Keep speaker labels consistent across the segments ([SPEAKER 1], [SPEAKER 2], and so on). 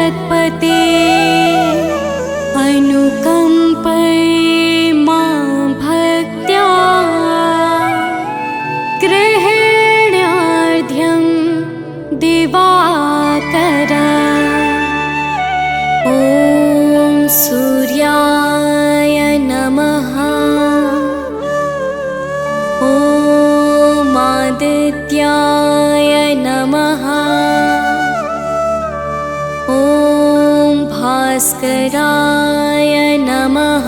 [SPEAKER 1] जगत्पते अनुकम्पय मां भक्त्या ग्रहण्यार्घ्यं दिवाकर। ॐ सूर्याय नमः। ॐ आदित्याय नमः। ॐ भास्कराय नमः।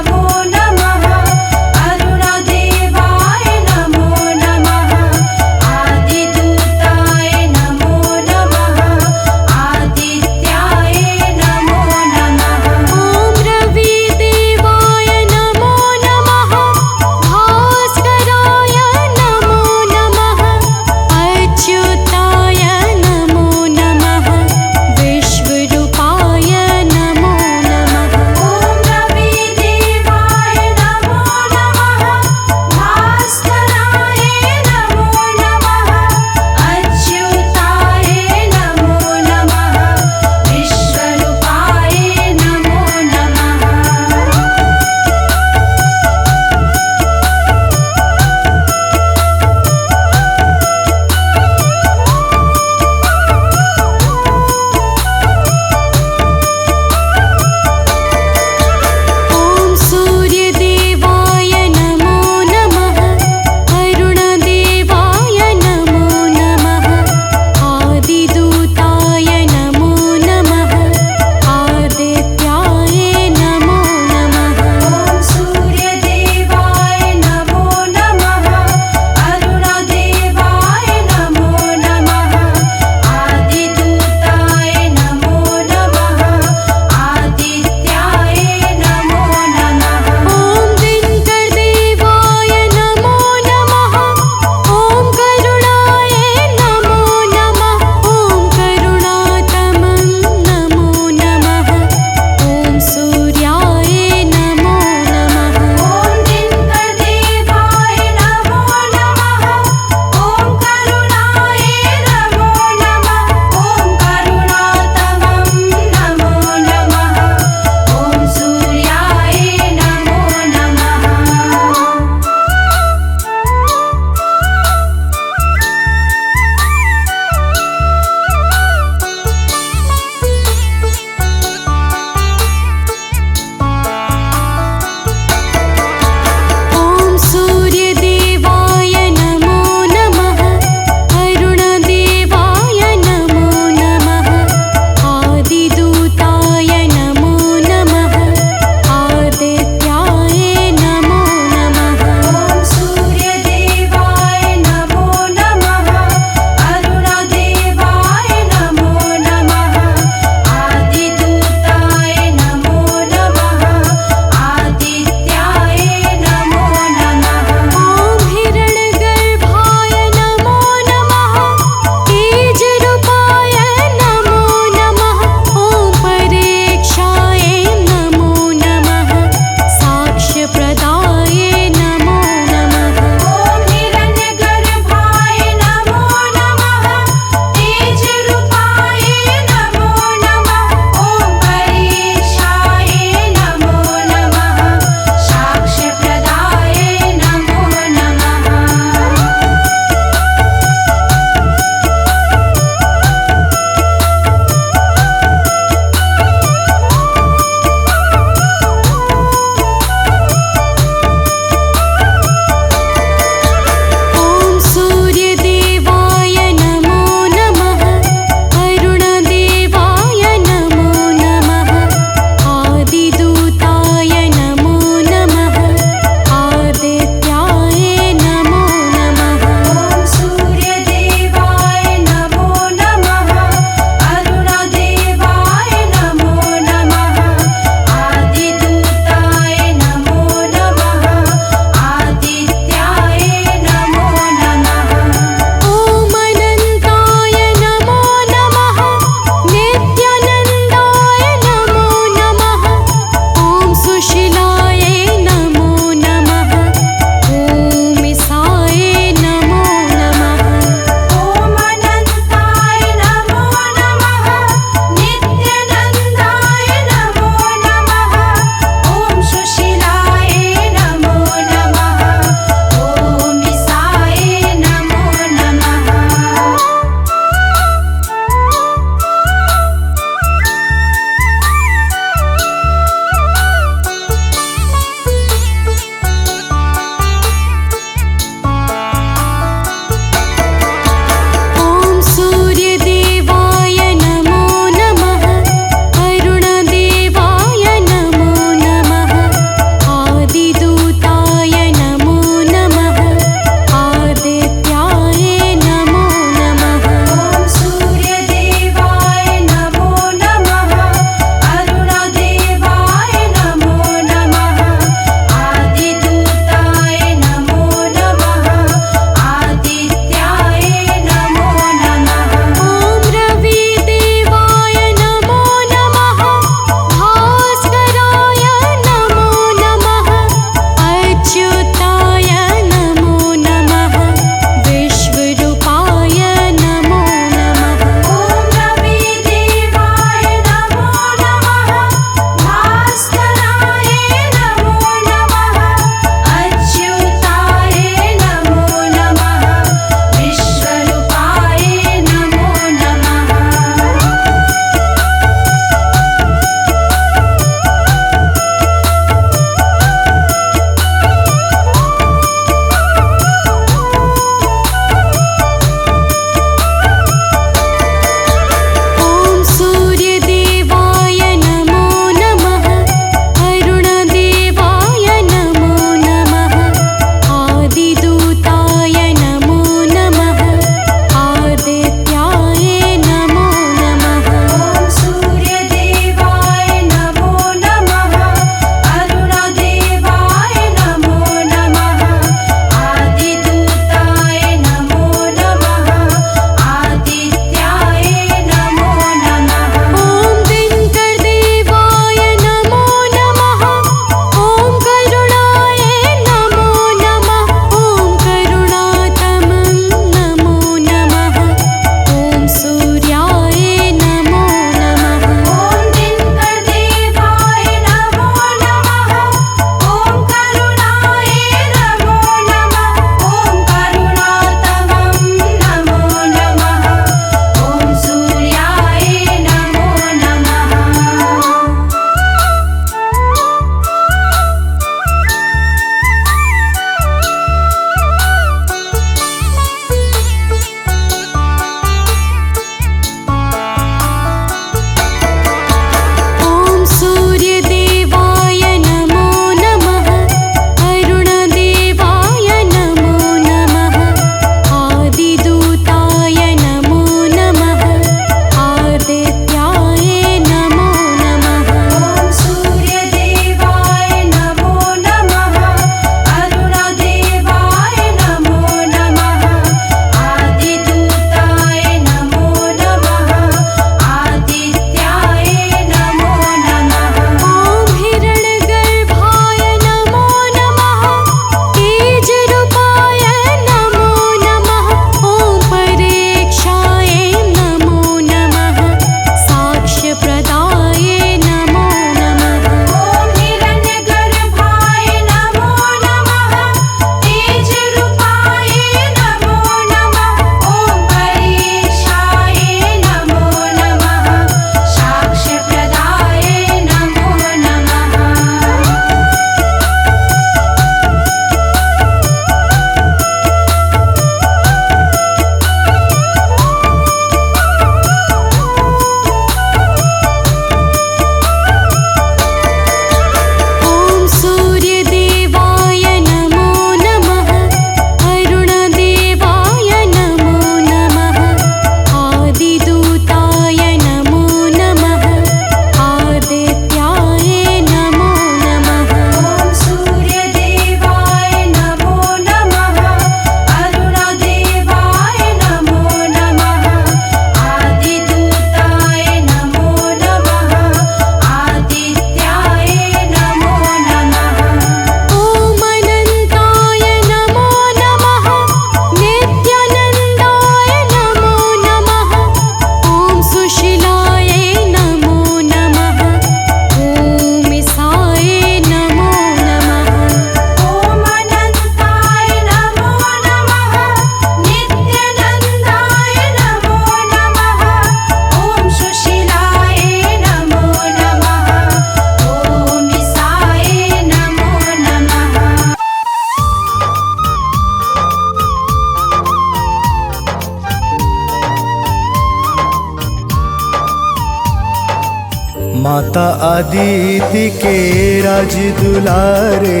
[SPEAKER 2] माता आदित्य के राज दुलारे,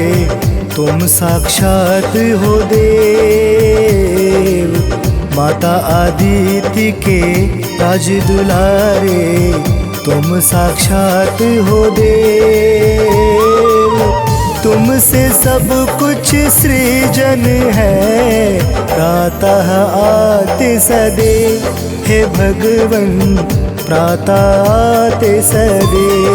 [SPEAKER 2] तुम साक्षात हो देव। माता आदित्य के राज दुलारे, तुम साक्षात हो देव। तुमसे सब कुछ सृजन है, प्रातः आते सदैव। हे भगवन प्रातः आते सदैव।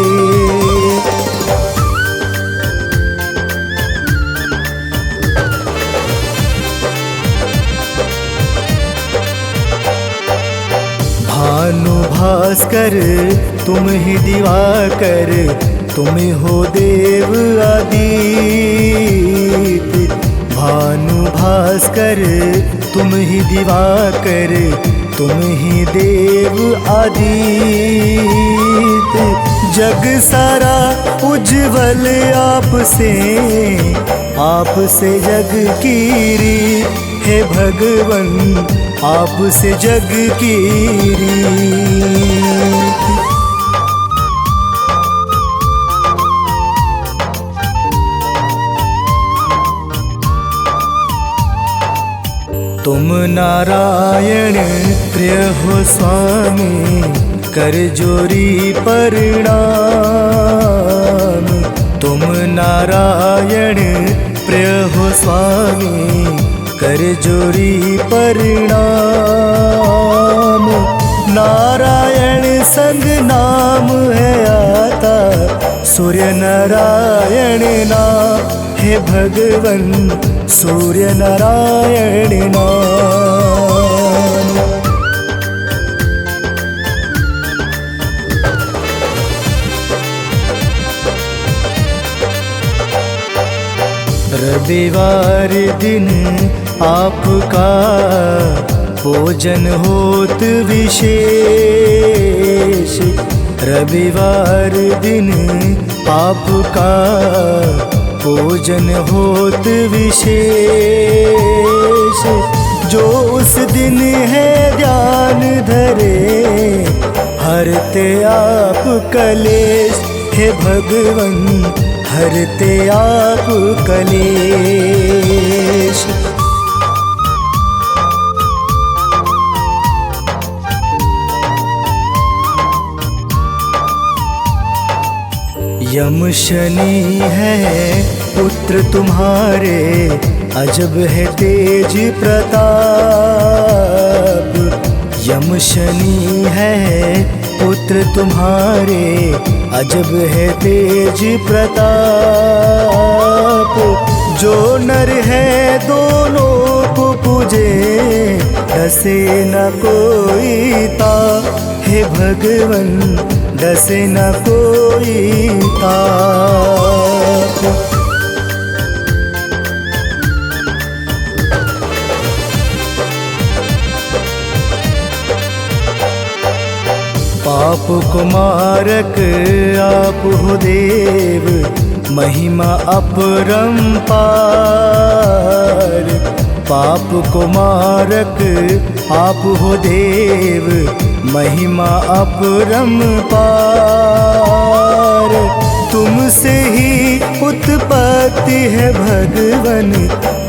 [SPEAKER 2] भानु भास्कर तुम ही दिवाकर, तुम हो देव आदित्य। भानु भास्कर तुम ही दिवाकर, तुम ही देव आदित्य। जग सारा उज्ज्वल आपसे जग की रीत। हे भगवन आपसे जग की रीत। तुम नारायण प्रिय हो स्वामी, कर जोरी प्रणाम। तुम नारायण प्रिय हो स्वामी, कर जोरी प्रणाम। नारायण संग नाम है आता, सूर्य नारायण नाम। हे भगवन सूर्य नारायण नाम। रविवार दिन आपका भोजन होत विशेष। रविवार दिन आपका भोजन होत विशेष। जो उस दिन है ध्यान धरे, हरते आप कलेश। हे भगवन हरते आप कलेश। यम शनि है पुत्र तुम्हारे, अजब है तेज प्रताप। यम शनि है पुत्र तुम्हारे, अजब है तेज प्रताप। जो नर है दोनों को पूजे, डसे न कोई ताप। हे भगवन डसे न कोई ताप। पाप को मारक आप हो देव, महिमा अपरंपार। पाप को मारक आप हो देव, महिमा अपरंपार। तुमसे ही उत्पत्ति है भगवन,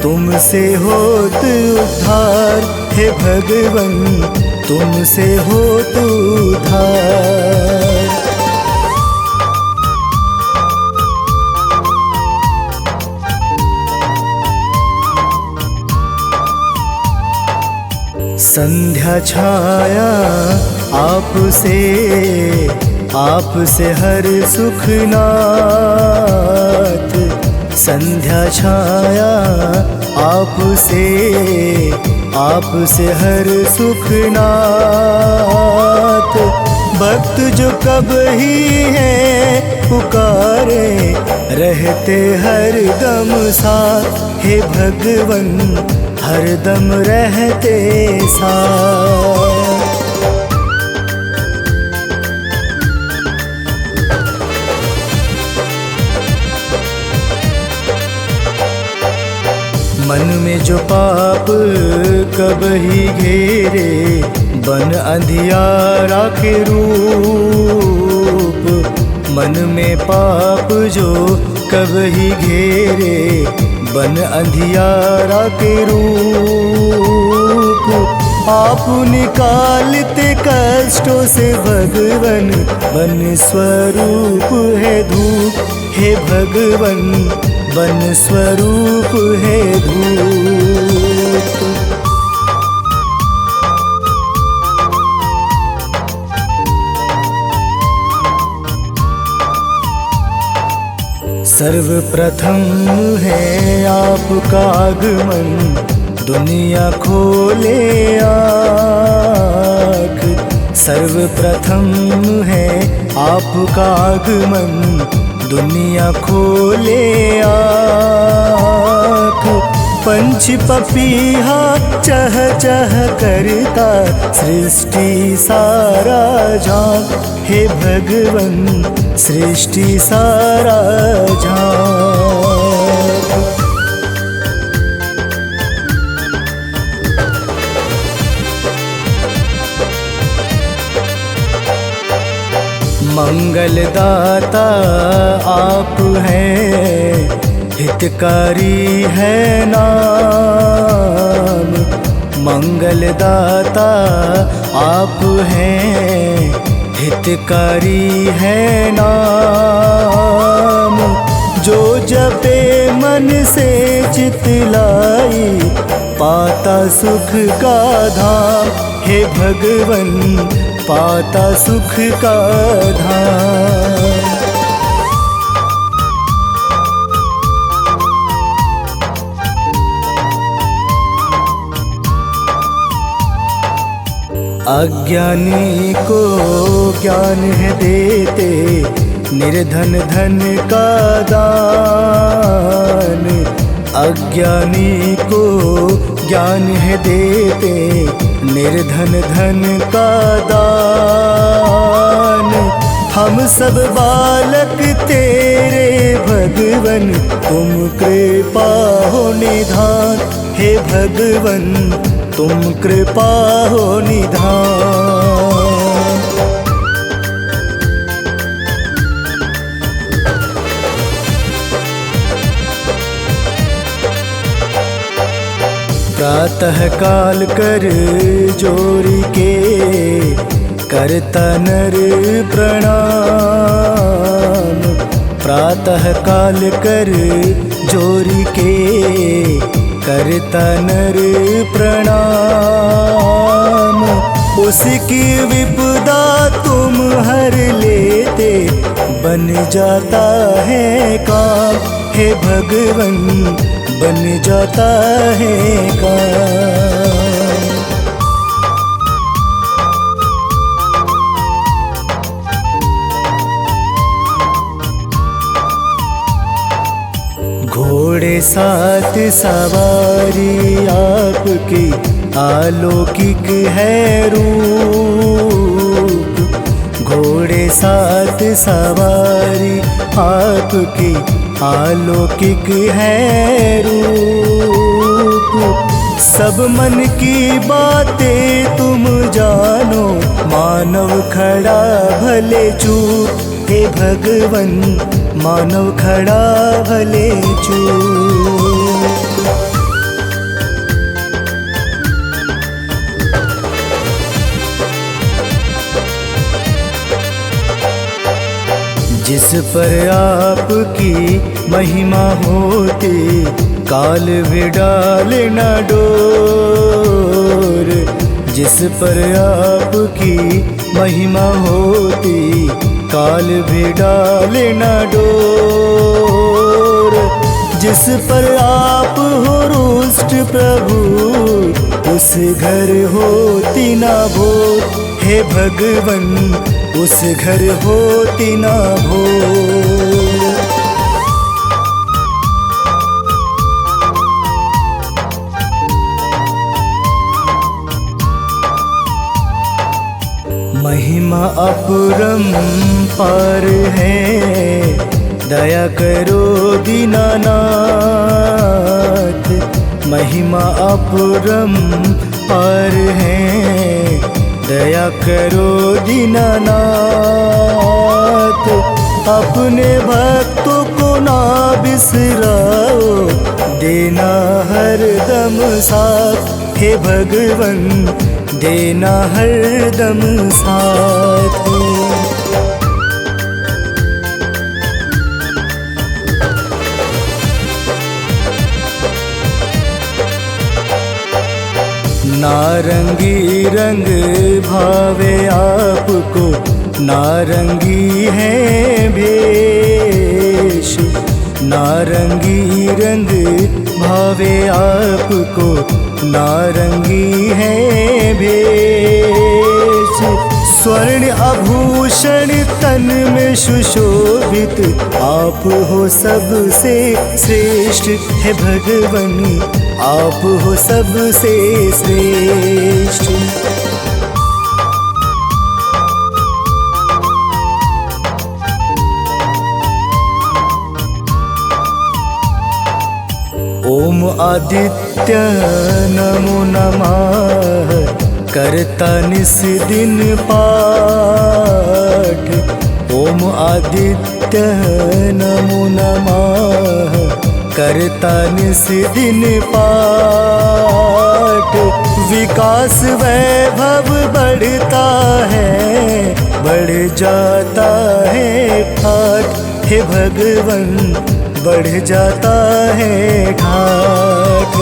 [SPEAKER 2] तुमसे होत उद्धार। हे भगवन तुमसे होत उद्धार। संध्या छाया आपसे हर सुखनाथ। संध्या छाया आपसे हर सुखनाथ। भक्त जो कब ही है पुकारे, रहते हर दम साथ। हे भगवन हर दम रहते साथ। मन में जो पाप कब ही घेरे, बन अंधियारा के रूप। मन में पाप जो कबही घेरे, बन अंधियारा के रूप आप निकालते कष्टों से भगवन, बन स्वरूप है धूप, हे भगवन बन स्वरूप है धूप। सर्वप्रथम है आपका आगमन, दुनिया खोले आँख। सर्वप्रथम है आपका आगमन, दुनिया खोले आँख। पंच पपीहा चह चह करता, सृष्टि सारा झांक, हे भगवन सृष्टि सारा झांक। मंगलदाता आप हैं, हितकारी है नाम। मंगलदाता आप हैं, हितकारी है नाम। जो जपे मन से चितलाई, पाता सुख का धाम, हे भगवन पाता सुख का धाम। अज्ञानी को ज्ञान है देते, निर्धन धन का दान। अज्ञानी को ज्ञान है देते, निर्धन धन का दान। हम सब बालक तेरे भगवन, तुम कृपा हो निधान, हे भगवन तुम कृपा हो निधान। प्रातः काल कर जोरी के, करता नर प्रणाम। प्रातः काल कर जोरी के, करता नर प्रणाम। उसकी विपदा तुम हर लेते, बन जाता है काम, हे भगवन बन जाता है काम। घोड़े सात सवारी आपकी, अलौकिक है रूप। घोड़े सात सवारी आपकी, अलौकिक है रूप। सब मन की बातें तुम जानो, मानव खड़ा भले चूप, हे भगवन मानव खड़ा भले चूप। जिस पर आपकी महिमा होती, काल भी डाले न डोर। जिस पर आपकी महिमा होती, काल भी डाले न डोर। जिस पर आप हो रुष्ट प्रभु, उस घर होती ना भोर, हे भगवन उस घर होती ना भोर। महिमा अपरंपार है, दया करो दीनानाथ। महिमा अपरंपार है, दया करो दीनानाथ। अपने भक्तों को ना बिसराओ, देना हरदम साथ हे भगवन, देना हरदम साथ। नारंगी रंग भावे आपको, नारंगी है भेष। नारंगी रंग भावे आपको, नारंगी है भेष। स्वर्ण आभूषण तन में सुशोभित, आप हो सबसे श्रेष्ठ है भगवन, आप हो सबसे श्रेष्ठ। ओम आदित्य नमो नमः, करता निस दिन पाठ। ओम आदित्य नमो नमः, करता निस दिन पाठ। विकास वैभव बढ़ता है, बढ़ जाता है ठाठ हे भगवन, बढ़ जाता है ठाठ।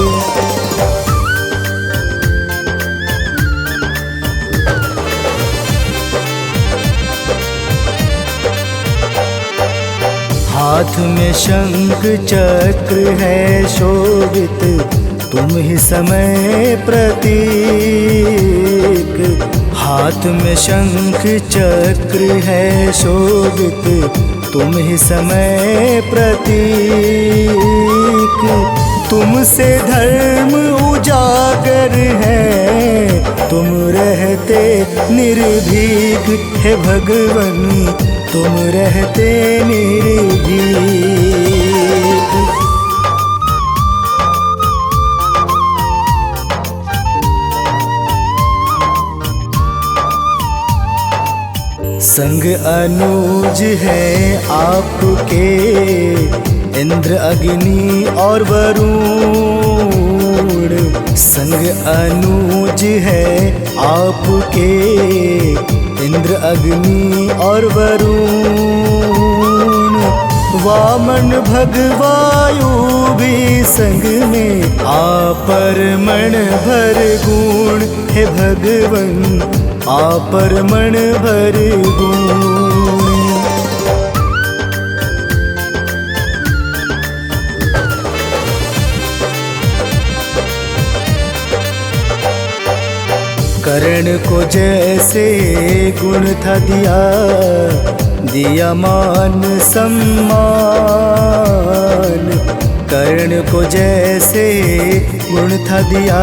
[SPEAKER 2] हाथ में शंख चक्र है शोभित, तुम ही समय प्रतीक। हाथ में शंख चक्र है शोभित, तुम ही समय प्रतीक। तुमसे धर्म उजागर है, तुम रहते निर्भीक हे भगवन, तुम रहते निर्भीक। संग अनुज है आपके, इंद्र अग्नि और वरुण। संग अनुज है आपके, इंद्र अग्नि और वरुण। वामन भगवायु भी संग में, आपरमण भर गुण हे भगवन, आपरमण भर गुण। कर्ण को जैसे गुण था दिया, दिया मान सम्मान। कर्ण को जैसे गुण था दिया,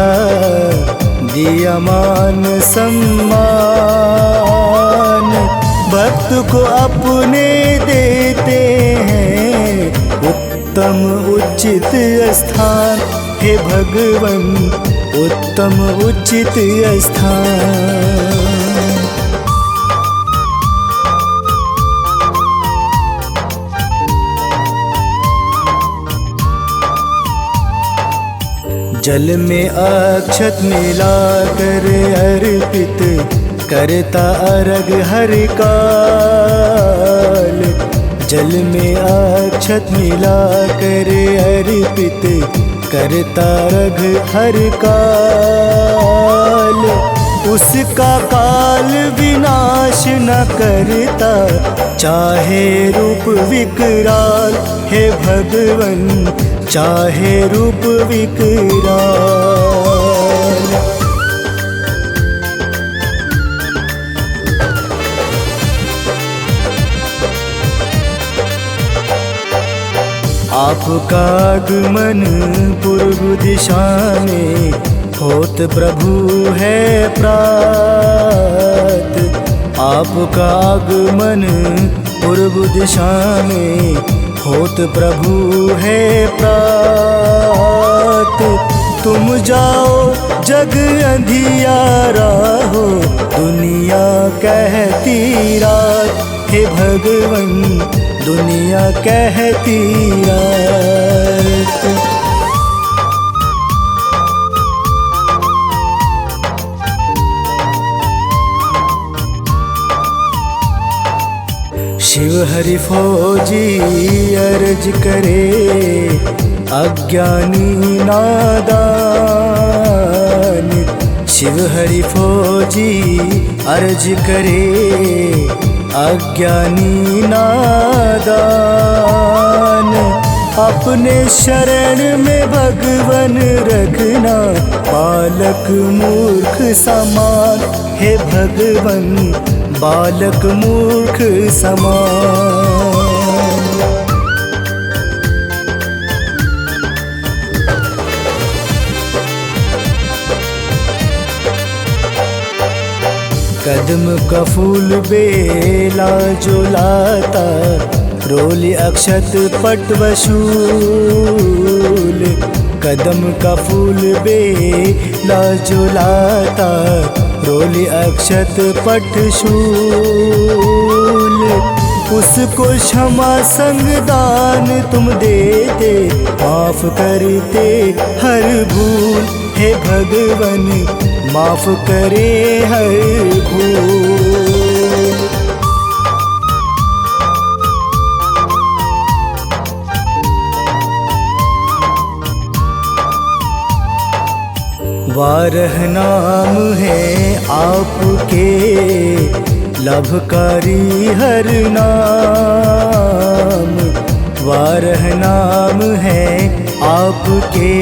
[SPEAKER 2] दिया मान सम्मान। भक्त को अपने देते हैं, उत्तम उचित स्थान हे भगवन, उत्तम उचित स्थान। जल में अक्षत मिलाकर अर्पित, करता अर्घ हर काल। जल में अक्षत मिलाकर अर्पित, करता अर्घ हर काल। उसका काल विनाश न करता, चाहे रूप विकराल हे भगवन, चाहे रूप विकराल। आपका आगमन पूर्व दिशा में, होत प्रभु है प्रात। आपका आगमन पूर्व दिशा में, होत प्रभु है प्रात। तुम जाओ जग अंधियारा हो, दुनिया कहती रात हे भगवन, दुनिया कहती रात। शिव हरि फौजी अर्ज करे, अज्ञानी नादान। शिव हरि फौजी अर्ज करे, अज्ञानी नादान। अपने शरण में भगवन रखना, बालक मूर्ख समान। हे भगवन बालक मूर्ख समान। कदम का फूल बेला जो लाता, रोली अक्षत पट वशूल। कदम का फूल बेला जो लाता, रोली अक्षत पट शूल। उसको क्षमा संग दान तुम देते, माफ करते हर भूल। हे भगवन माफ करे हर भूल। वारह नाम है आपके, लाभकारी हर नाम। वारह नाम है आपके,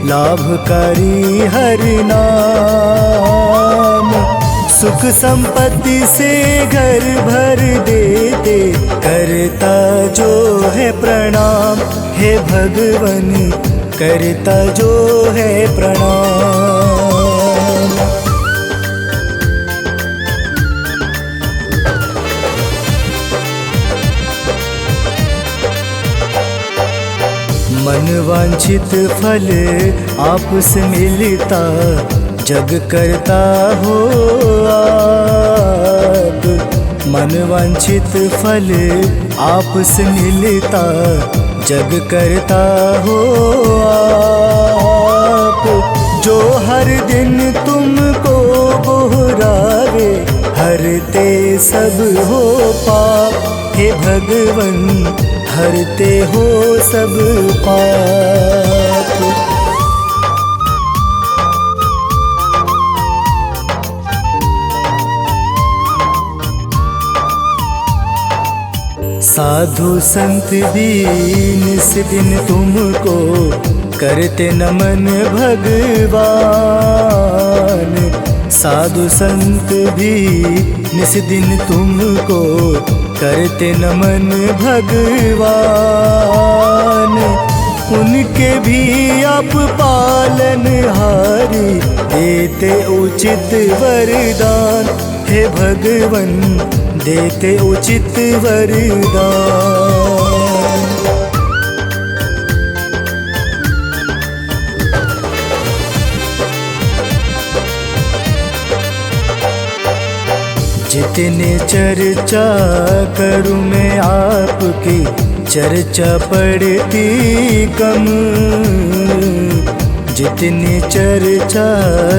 [SPEAKER 2] लाभकारी हर नाम। सुख संपत्ति से घर भर देते, करता जो है प्रणाम। हे भगवन करता जो है प्रणाम। मन वांछित फल आपसे मिलता, जग करता हो आप। मन वांछित फल आपसे मिलता, जग करता हो आप। जो हर दिन तुमको दोहरावे, हरते सब हो पाप। हे भगवन हरते हो सब पाप। साधु संत भी निस दिन तुमको करते नमन भगवान। साधु संत भी निस दिन तुमको करते नमन भगवान। उनके भी आप पालनहारी, देते उचित वरदान। हे भगवन देते उचित वरदान। जितने चर्चा करूं मैं आपकी, चर्चा पड़ती कम। जितनी चर्चा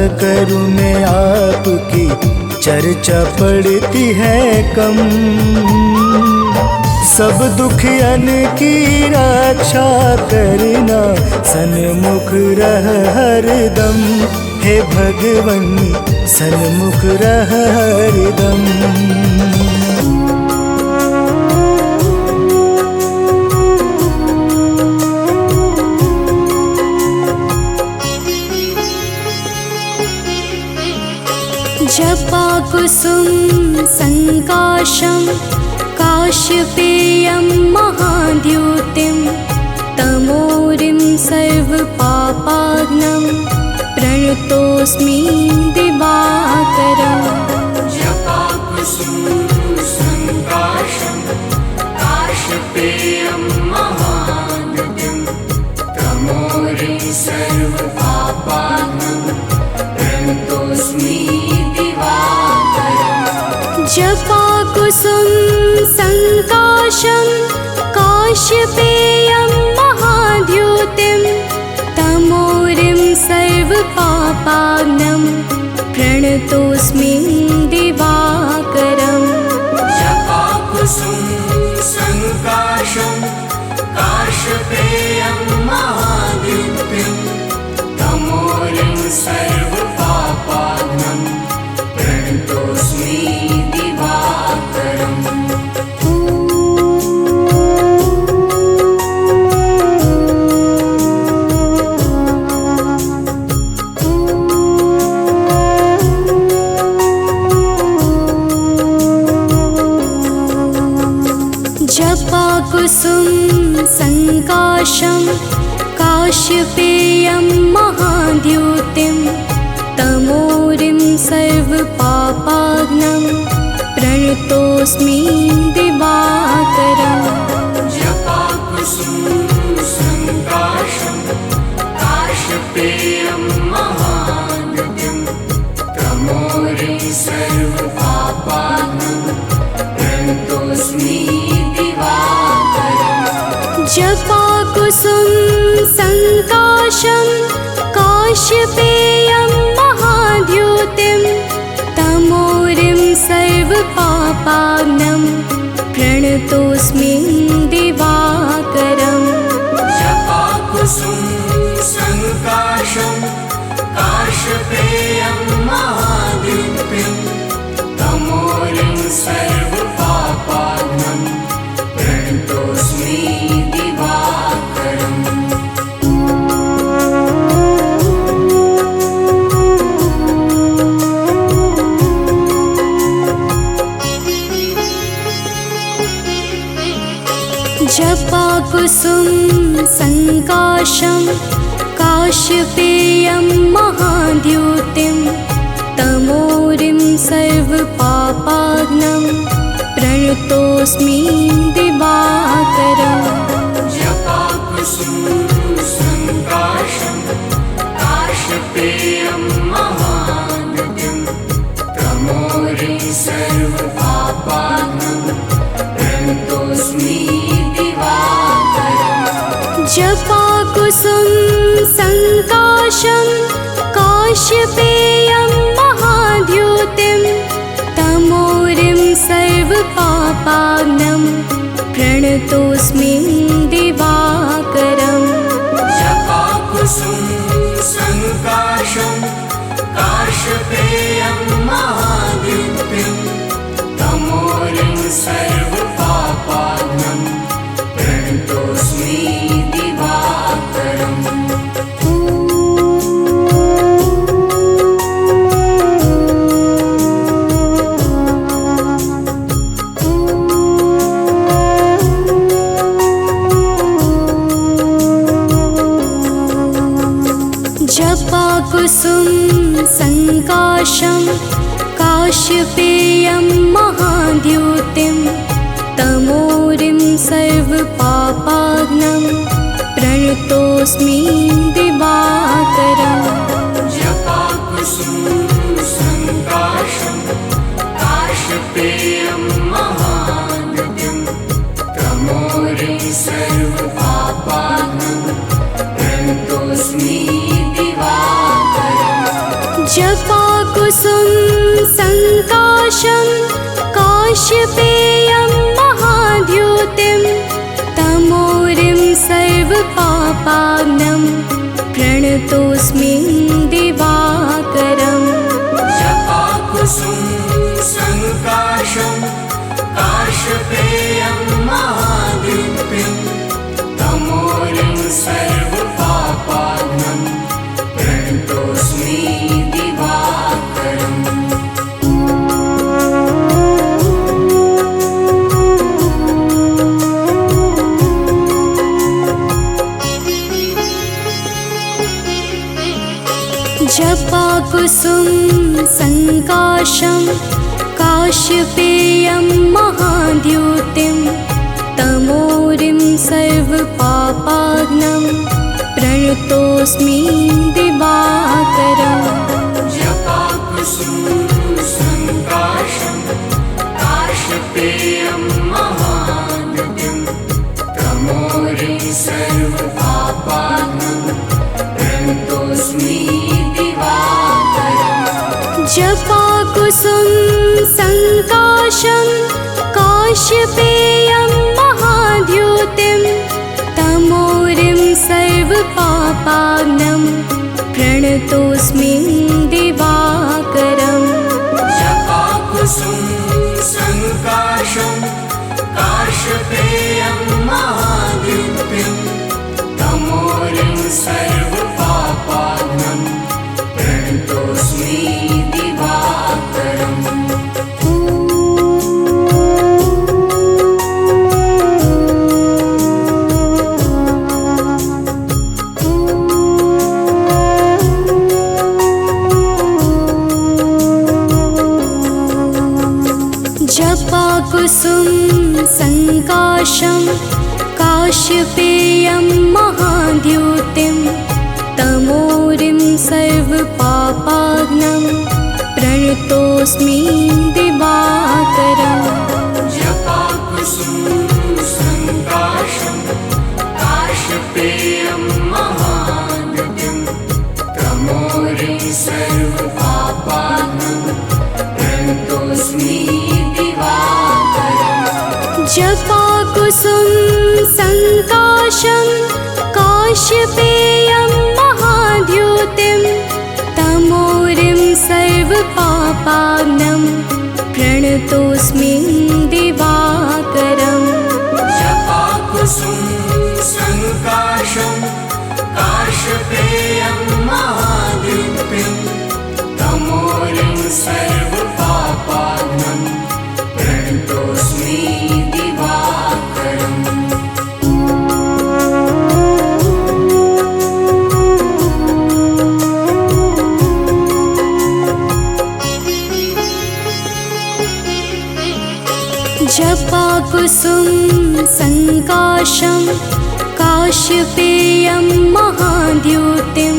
[SPEAKER 2] करूं मैं आपकी, चर्चा पड़ती है कम। सब दुखियन की रक्षा करना, सन्मुख रह हरदम। हे भगवन सन्मुख रह हरदम।
[SPEAKER 1] जपा कुसुम संकाशं, काशपेयं महाद्युतिं। तमोरिं सर्वपापाग्नं, प्रणतोऽस्मि दिवाकरम्।
[SPEAKER 3] जपा कुसुम संकाशं, काशपेयं महाद्युतिं। तमोरिं सर्वपापाग्नं, प्रणतोऽस्मि दिवाकरम्।
[SPEAKER 1] जपा कुसुम सङ्काशं काश्यपेयं महाद्युतिं तमोरिं सर्वपापाग्नं प्रणतोऽस्मि दिवाकरम्
[SPEAKER 3] जपाकुसुम सङ्काशं काश्यपेयं महाद्युतिं तमोरिं सर्वपापाग्नं प्रणतोऽस्मि दिवाकरम्
[SPEAKER 1] जपाकुसुम सङ्काशं काश्यपेयं महाद्युतिं तमोरिं सर्वपापाग्नं प्रणतोऽस्मि दिवाकरम्
[SPEAKER 3] जपाकुसुम सङ्काशं काश्यपेयं महाद्युतिं तमोरिं सर्वपापाग्नं प्रणतोऽस्मि
[SPEAKER 1] जपाकुसुम सङ्काशं काश्यपेयं महाद्युतिं तमोरिं सर्वपापाग्नं प्रणतोऽस्मि दिवाकरम्
[SPEAKER 3] जपाकुसुम सङ्काशं काश्यपेयं महाद्युतिं तमोरिं सर्वपापाग्नं प्रणतोऽस्मि दिवाकरम्
[SPEAKER 1] जपाकुसुम सङ्काशं काश्यपेयं महाद्युतिं तमोरिं सर्वपापाग्नं प्रणतोऽस्मि दिवाकरम्
[SPEAKER 3] जपाकुसुम सङ्काशं काश्यपेयं महाद्युतिं तमोरिं सर्वपापाग्नं प्रणतोऽस्मि
[SPEAKER 1] जपाकुसुम सङ्काशं काश्यपेयं महाद्युतिं तमोरिं सर्वपापाग्नं प्रणतोऽस्मि दिवाकरम्
[SPEAKER 3] जपाकुसुम सङ्काशं काश्यपेयं महाद्युतिं तमोरिं सर्वपापाग्नं प्रणतोऽस्मि दिवाकरम्
[SPEAKER 1] जपाकुसुम सङ्काशं काश्यपेयं महाद्युतिं तमोरिं सर्वपापाग्नं प्रणतोऽस्मि दिवाकरम्
[SPEAKER 3] जपाकुसुम सङ्काशं काश्यपेयं महाद्युतिं तमोरिं सर्वपापाग्नं प्रणतोऽस्मि
[SPEAKER 1] जपाकुसुम सङ्काशं काश्यपेयं महाद्युतिं तमोरिं सर्वपापाग्नं प्रणतोऽस्मि दिवाकरम्
[SPEAKER 3] जपाकुसुम सङ्काशं काश्यपेयं महाद्युतिं तमोरिं सर्वपापाग्नं प्रणतोऽस्मि दिवाकरम्
[SPEAKER 1] जपाकुसुम सङ्काशं काश्यपेयं महाद्युतिं तमोरिं सर्वपापाग्नं प्रणतोऽस्मि दिवाकरम्
[SPEAKER 3] जपाकुसुम सङ्काशं काश्यपेयं
[SPEAKER 1] सङ्काशं काश्यपेयं महाद्युतिं तमोरिं सर्वपापाग्नं प्रणतोऽस्मि दिवाकरम्
[SPEAKER 3] जपाकुसुम सङ्काशं काश्यपेयं महाद्युतिं तमोरिं सर्वपापाग्नं प्रणतोऽस्मि दिवाकरम्
[SPEAKER 1] जपाकुसुम सङ्काशं काश्यपेयं महाद्युतिं तमोरिं सर्वपापाग्नं प्रणतोऽस्मि दिवाकरम्
[SPEAKER 3] जपाकुसुम सङ्काशं काश्यपेयं महाद्युतिं तमोरिं सर्वपापाग्नं प्रणतोऽस्मि
[SPEAKER 1] जपाकुसुम सङ्काशं काश्यपेयं महाद्युतिं तमोरिं सर्वपापाग्नं प्रणतोऽस्मि दिवाकरम्
[SPEAKER 3] जपाकुसुम सङ्काशं काश्यपेयं महाद्युतिं तमोरिं सर्वपापाग्नं प्रणतोऽस्मि दिवाकरम्
[SPEAKER 1] जपाकुसुम सङ्काशं काश्यपेयं महाद्युतिं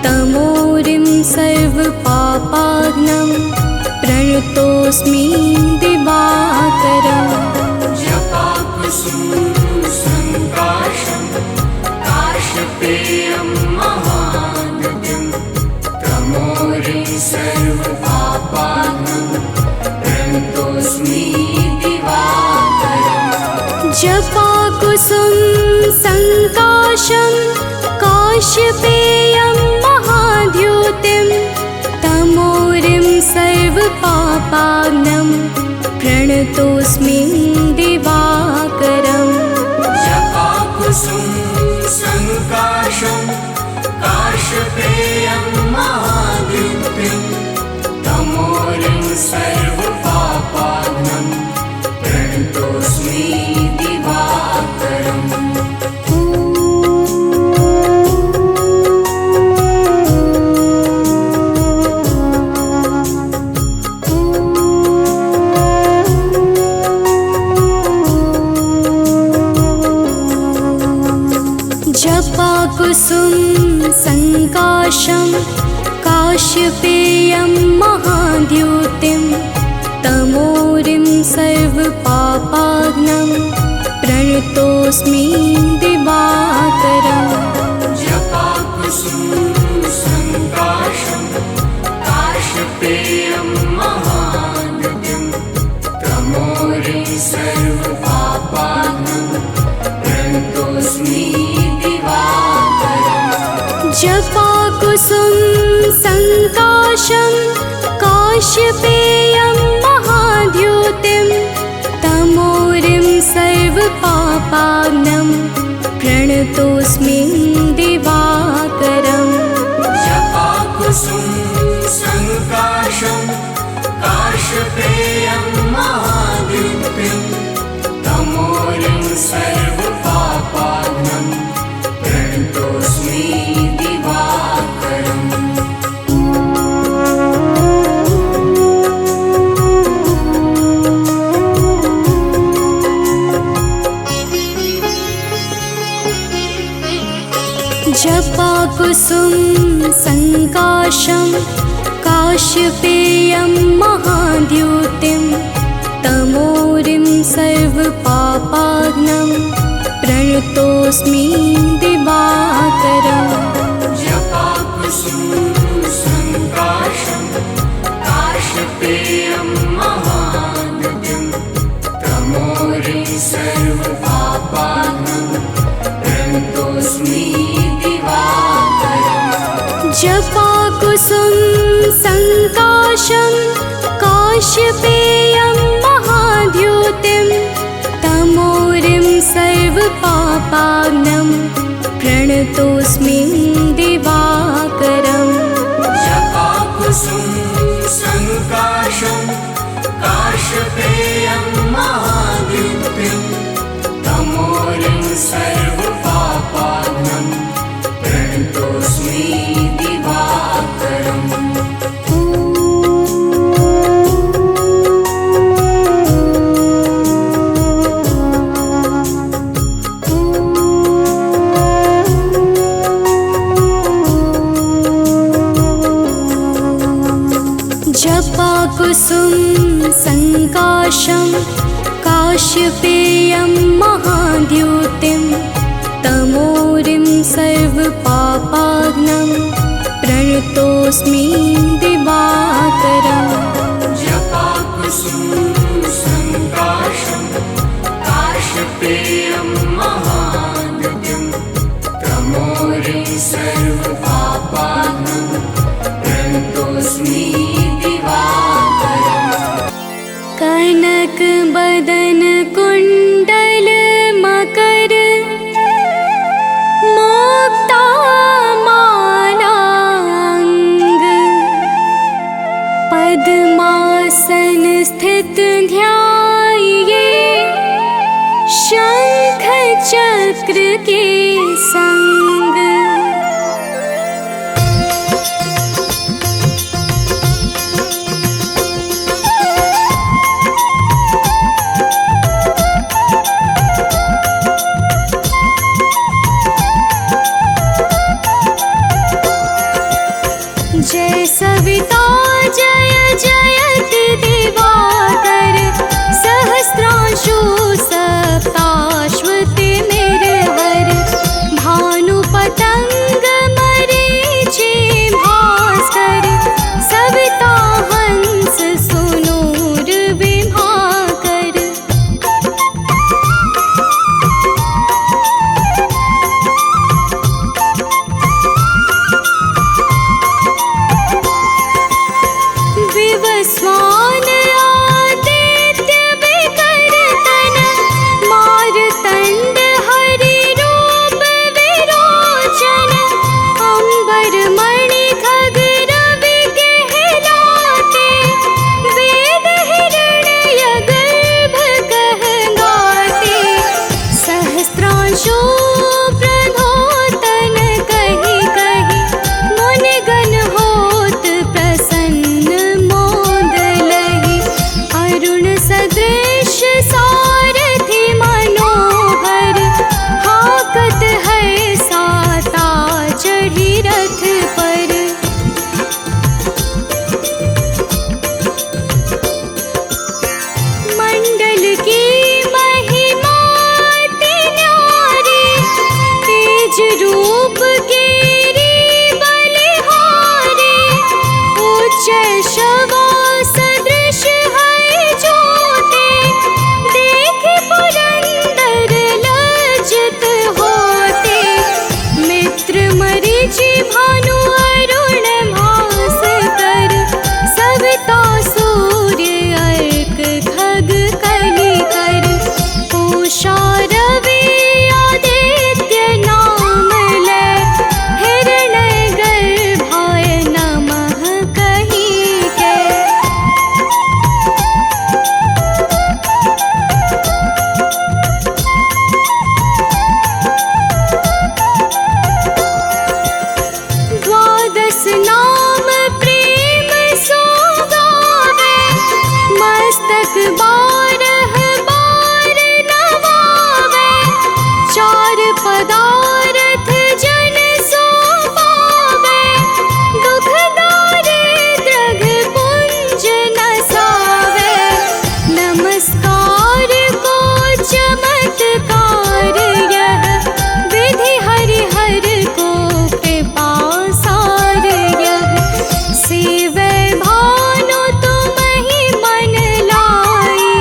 [SPEAKER 1] तमोरिं सर्वपापाग्नं प्रणतोऽस्मि दिवाकरम्
[SPEAKER 3] जपाकुसुम सङ्काशं काश्यपेयं महाद्युतिं तमोरिं सर्वपापाग्नं प्रणतोऽस्मि
[SPEAKER 1] जपाकुसुम सङ्काशं काश्यपेयं महाद्युतिं तमोरिं सर्वपापाग्नं प्रणतोऽस्मि दिवाकरम्
[SPEAKER 3] जपाकुसुम सङ्काशं काश्यपेयं महाद्युतिं तमोरिं सर्वपापाग्नं प्रणतोऽस्मि दिवाकरम्
[SPEAKER 1] जपाकुसुम सङ्काशं काश्यपेयं महाद्युतिं तमोरिं सर्वपापाग्नं प्रणतोऽस्मि दिवाकरम्
[SPEAKER 3] जपाकुसुम सङ्काशं काश्यपेयं महाद्युतिं तमोरिं सर्वपापाग्नं प्रणतोऽस्मि
[SPEAKER 1] जपाकुसुम सङ्काशं काश्यपेयं महाद्युतिं तमोरिं सर्वपापाग्नं प्रणतोऽस्मि दिवाकरम्
[SPEAKER 3] जपाकुसुम सङ्काशं काश्यपेयं महाद्युतिं तमोरिं सर्वपापाग्नं प्रणतोऽस्मि दिवाकरम्
[SPEAKER 1] जपाकुसुम सङ्काशं काश्यपेयं महाद्युतिं तमोरिं सर्वपापाग्नं प्रणतोऽस्मि दिवाकरम्
[SPEAKER 3] जपाकुसुम सङ्काशं काश्यपेयं महाद्युतिं सर्वपापात्मं प्रणतोऽस्मि दिवाकरम्
[SPEAKER 1] जपाकुसुम संकाशं काश्यपेयं महाद्युतिं तमोरिं सर्वपापाग्नं प्रणतोऽस्मि दिवाकरम्
[SPEAKER 3] जपाकुसुम संकाशं काश्यपेयं महाद्युतिं तमोरिं सर्वपापाग्नं प्रणतोऽस्मि दिवाकरम्
[SPEAKER 1] जपाकुसुम संकाशं काश्यपेयं महाद्युतिं तमोरिं सर्वपापाग्नं प्रणतोऽस्मि दिवाकरम्
[SPEAKER 3] जपाकुसुम संकाशं काश्यपेयं महाद्युतिं तमोरिं सर्वपापाग्नं प्रणतोऽस्मि
[SPEAKER 1] कनक बदन कुंडल मकर मुक्ता मालांग पद्मासन स्थित ध्याये शंख चक्र के संग जय सविता जय जयति दिवाकर सहस्रांशु सप्ताश्वति निर्भर भानु पतंग मरीचि भास्कर सविता हंस सुनूर विभाकर विवस्वान आदित्य विकर्तन मारतंड हरि रूप विरोचन अंबर मणि खग रवि कहलाते वेद हिरण्य गर्भ कह गाते सहस्त्रांशु प्रधोतन कहि कहि मुनिगण होत प्रसन्न अरुण सदृश सारथि मनोहर हाकत है साता चढ़ी रथ पर मंडल की महिमा अति न्यारी तेज रूप केरी बलिहारी उच्च शवा सदृश है जोते देख पुरंदर लज्जित होते मित्र मरीचि भानु अरुण भास्कर सविता सूर्य अर्क खग कली कर उषा रवि आदित्य नाम ले हिरण्य गर्भाय नमः कहि के द्वादश नाम प्रेम सो गावे मस्तक बारह बार नवावे चार पदार्थ जन सो पावे दुख दारिद्र पुंज नसावे नमस्कार को चमत्कार यह विधि हरिहर को कृपा सार यह सेवै भानु तुम ही मन लाई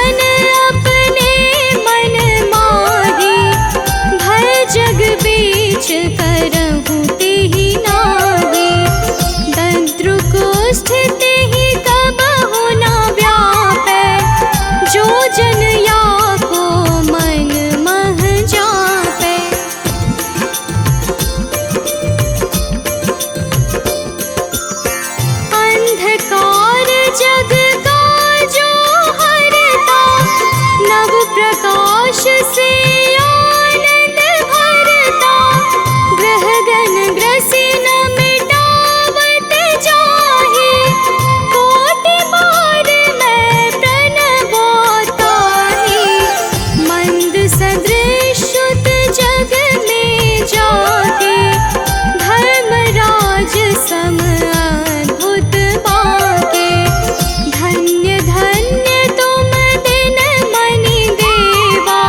[SPEAKER 1] जन अपने मन माही, भय जग बीच करहु तेहि नाही। दंत्रु कुष्ठ तेहि कबहु न व्यापै, जो जन या को मन मह जापै। अंधकार जग का जो हरता, नव प्रकाश से आनंद भरता। ग्रहगण ग्रसी न मिटावत जाहि, कोटि बार मैं प्रणवताहि। मंद सदृश सुत जग में जाके, धर्मराज सम अद्भुत बाके। धन्य धन्य तुम दिन मनि देवा,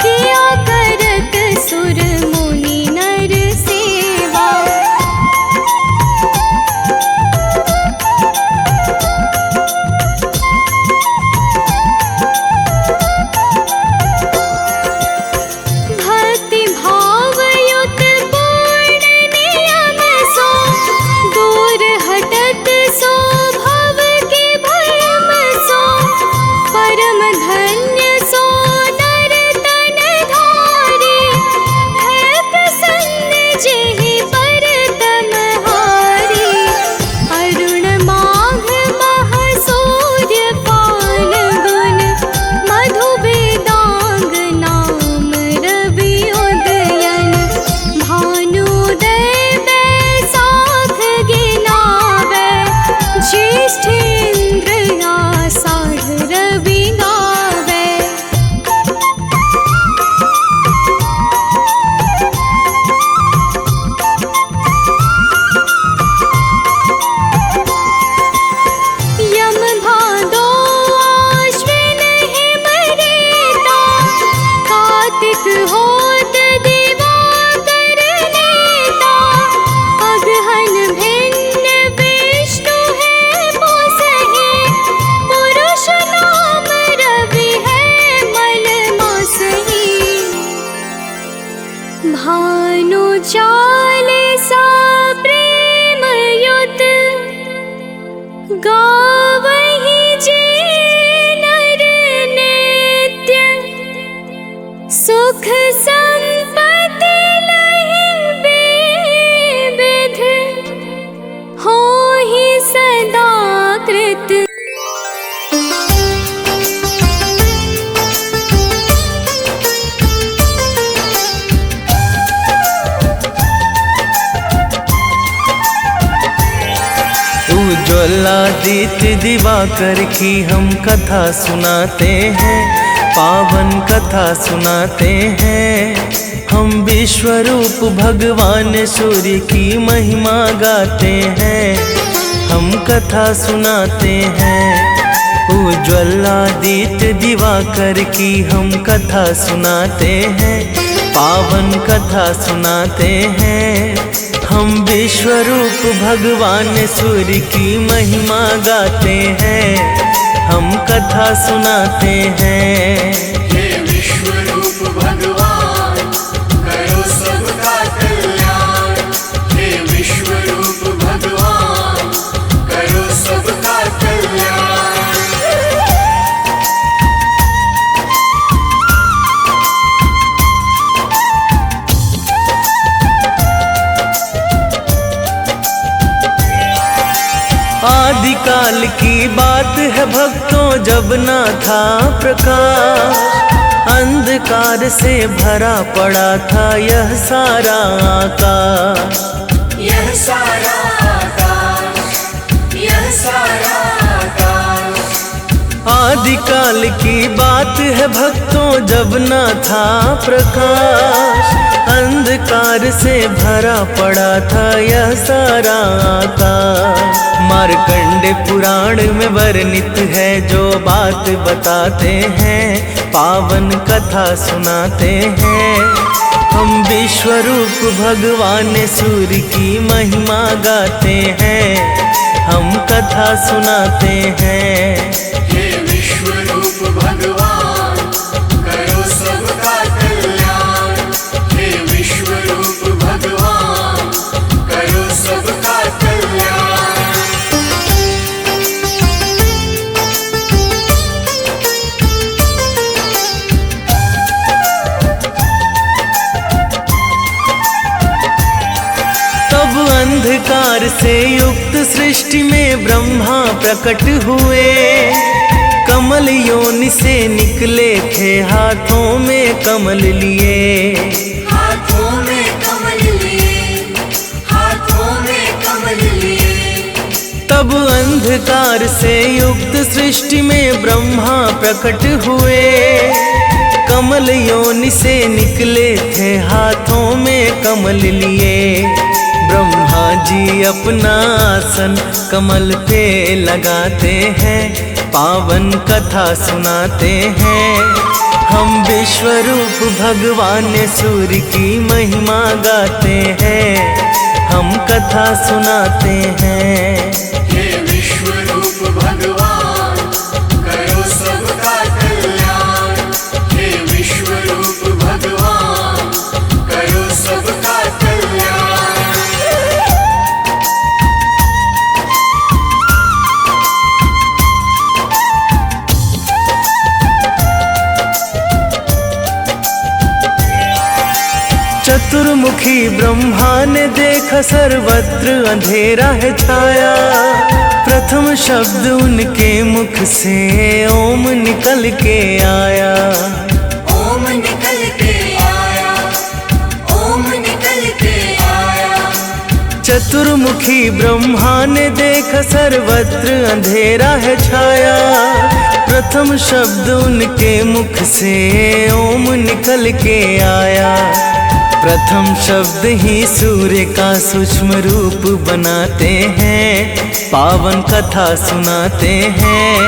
[SPEAKER 1] किया करत सुर मुनि नर सेवा। भक्ति भावयुत पूर्ण नियम सो, दूर हटत सो भव के भरम सो। परम धन्य सो नर तन धारी, है प्रसन्न जेहि पर तमहारी। अरुण माघ मह सूर्य फाल्गुन, मधु वेदांग नाम रवि उदयन। भानुदय बैसाख गिनावै, ज्येष्ठ इंद्र आषाढ़ रवि गावै। यम भादो आश्विन हिम रेता, कार्तिक होत दिवाकर नेता। अगहन भिन्न विष्णु है पोसहि, पुरुष नाम रवि है मल मासहि। भानु चालीसा प्रेम युत, गावहि जे नर नित्य। सुख संपत्ति लहि बेविध, होहि सदा कृत।
[SPEAKER 2] उज्ज्वलादित्य दिवाकर की हम कथा सुनाते हैं, पावन कथा सुनाते हैं। हम विश्वरूप भगवान सूर्य की महिमा गाते हैं, हम कथा सुनाते हैं। उज्ज्वलादित्य दिवाकर की हम कथा सुनाते हैं, पावन कथा सुनाते हैं। हम विश्वरूप भगवान सूर्य की महिमा गाते हैं, हम कथा सुनाते हैं।
[SPEAKER 3] हे विश्वरूप भगवान, करो सबका कल्याण। हे विश्वरूप भगवान, करो सबका कल्याण।
[SPEAKER 2] आदिकाल की बात है भक्तों, जब ना था प्रकाश। अंधकार से भरा पड़ा था यह सारा आकाश।
[SPEAKER 3] यह सारा आकाश, यह सारा आकाश।
[SPEAKER 2] आदिकाल की बात है भक्तों, जब ना था प्रकाश। अंधकार से भरा पड़ा था यह सारा आकाश। मार्कंडे पुराण में वर्णित है जो बात बताते हैं, पावन कथा सुनाते हैं। हम विश्वरूप भगवान सूर्य की महिमा गाते हैं, हम कथा सुनाते हैं।
[SPEAKER 3] हे विश्वरूप
[SPEAKER 2] अंधकार से युक्त सृष्टि में ब्रह्मा प्रकट हुए। कमल योनि से निकले थे, हाथों में कमल लिए।
[SPEAKER 3] हाथों में कमल लिए, हाथों में कमल लिए।
[SPEAKER 2] तब अंधकार से युक्त सृष्टि में ब्रह्मा प्रकट हुए। कमल योनि से निकले थे, हाथों में कमल लिए। ब्रह्मा जी अपना आसन कमल पे लगाते हैं, पावन कथा सुनाते हैं। हम विश्वरूप भगवान सूर्य की महिमा गाते हैं, हम कथा सुनाते हैं।
[SPEAKER 3] हे विश्वरूप भगवान, करो सबका कल्याण। हे विश्वरूप भगवान, करो सबका कल्याण।
[SPEAKER 2] चतुर्मुखी ब्रह्मा ने देखा सर्वत्र अंधेरा है छाया। प्रथम शब्द उनके मुख से ओम निकल के आया।
[SPEAKER 3] ओम निकल के आया, ओम निकल के आया।
[SPEAKER 2] चतुर्मुखी ब्रह्मा ने देखा सर्वत्र अंधेरा है छाया। प्रथम शब्द उनके मुख से ओम निकल के आया। प्रथम शब्द ही सूर्य का सूक्ष्म रूप बनाते हैं, पावन कथा सुनाते हैं।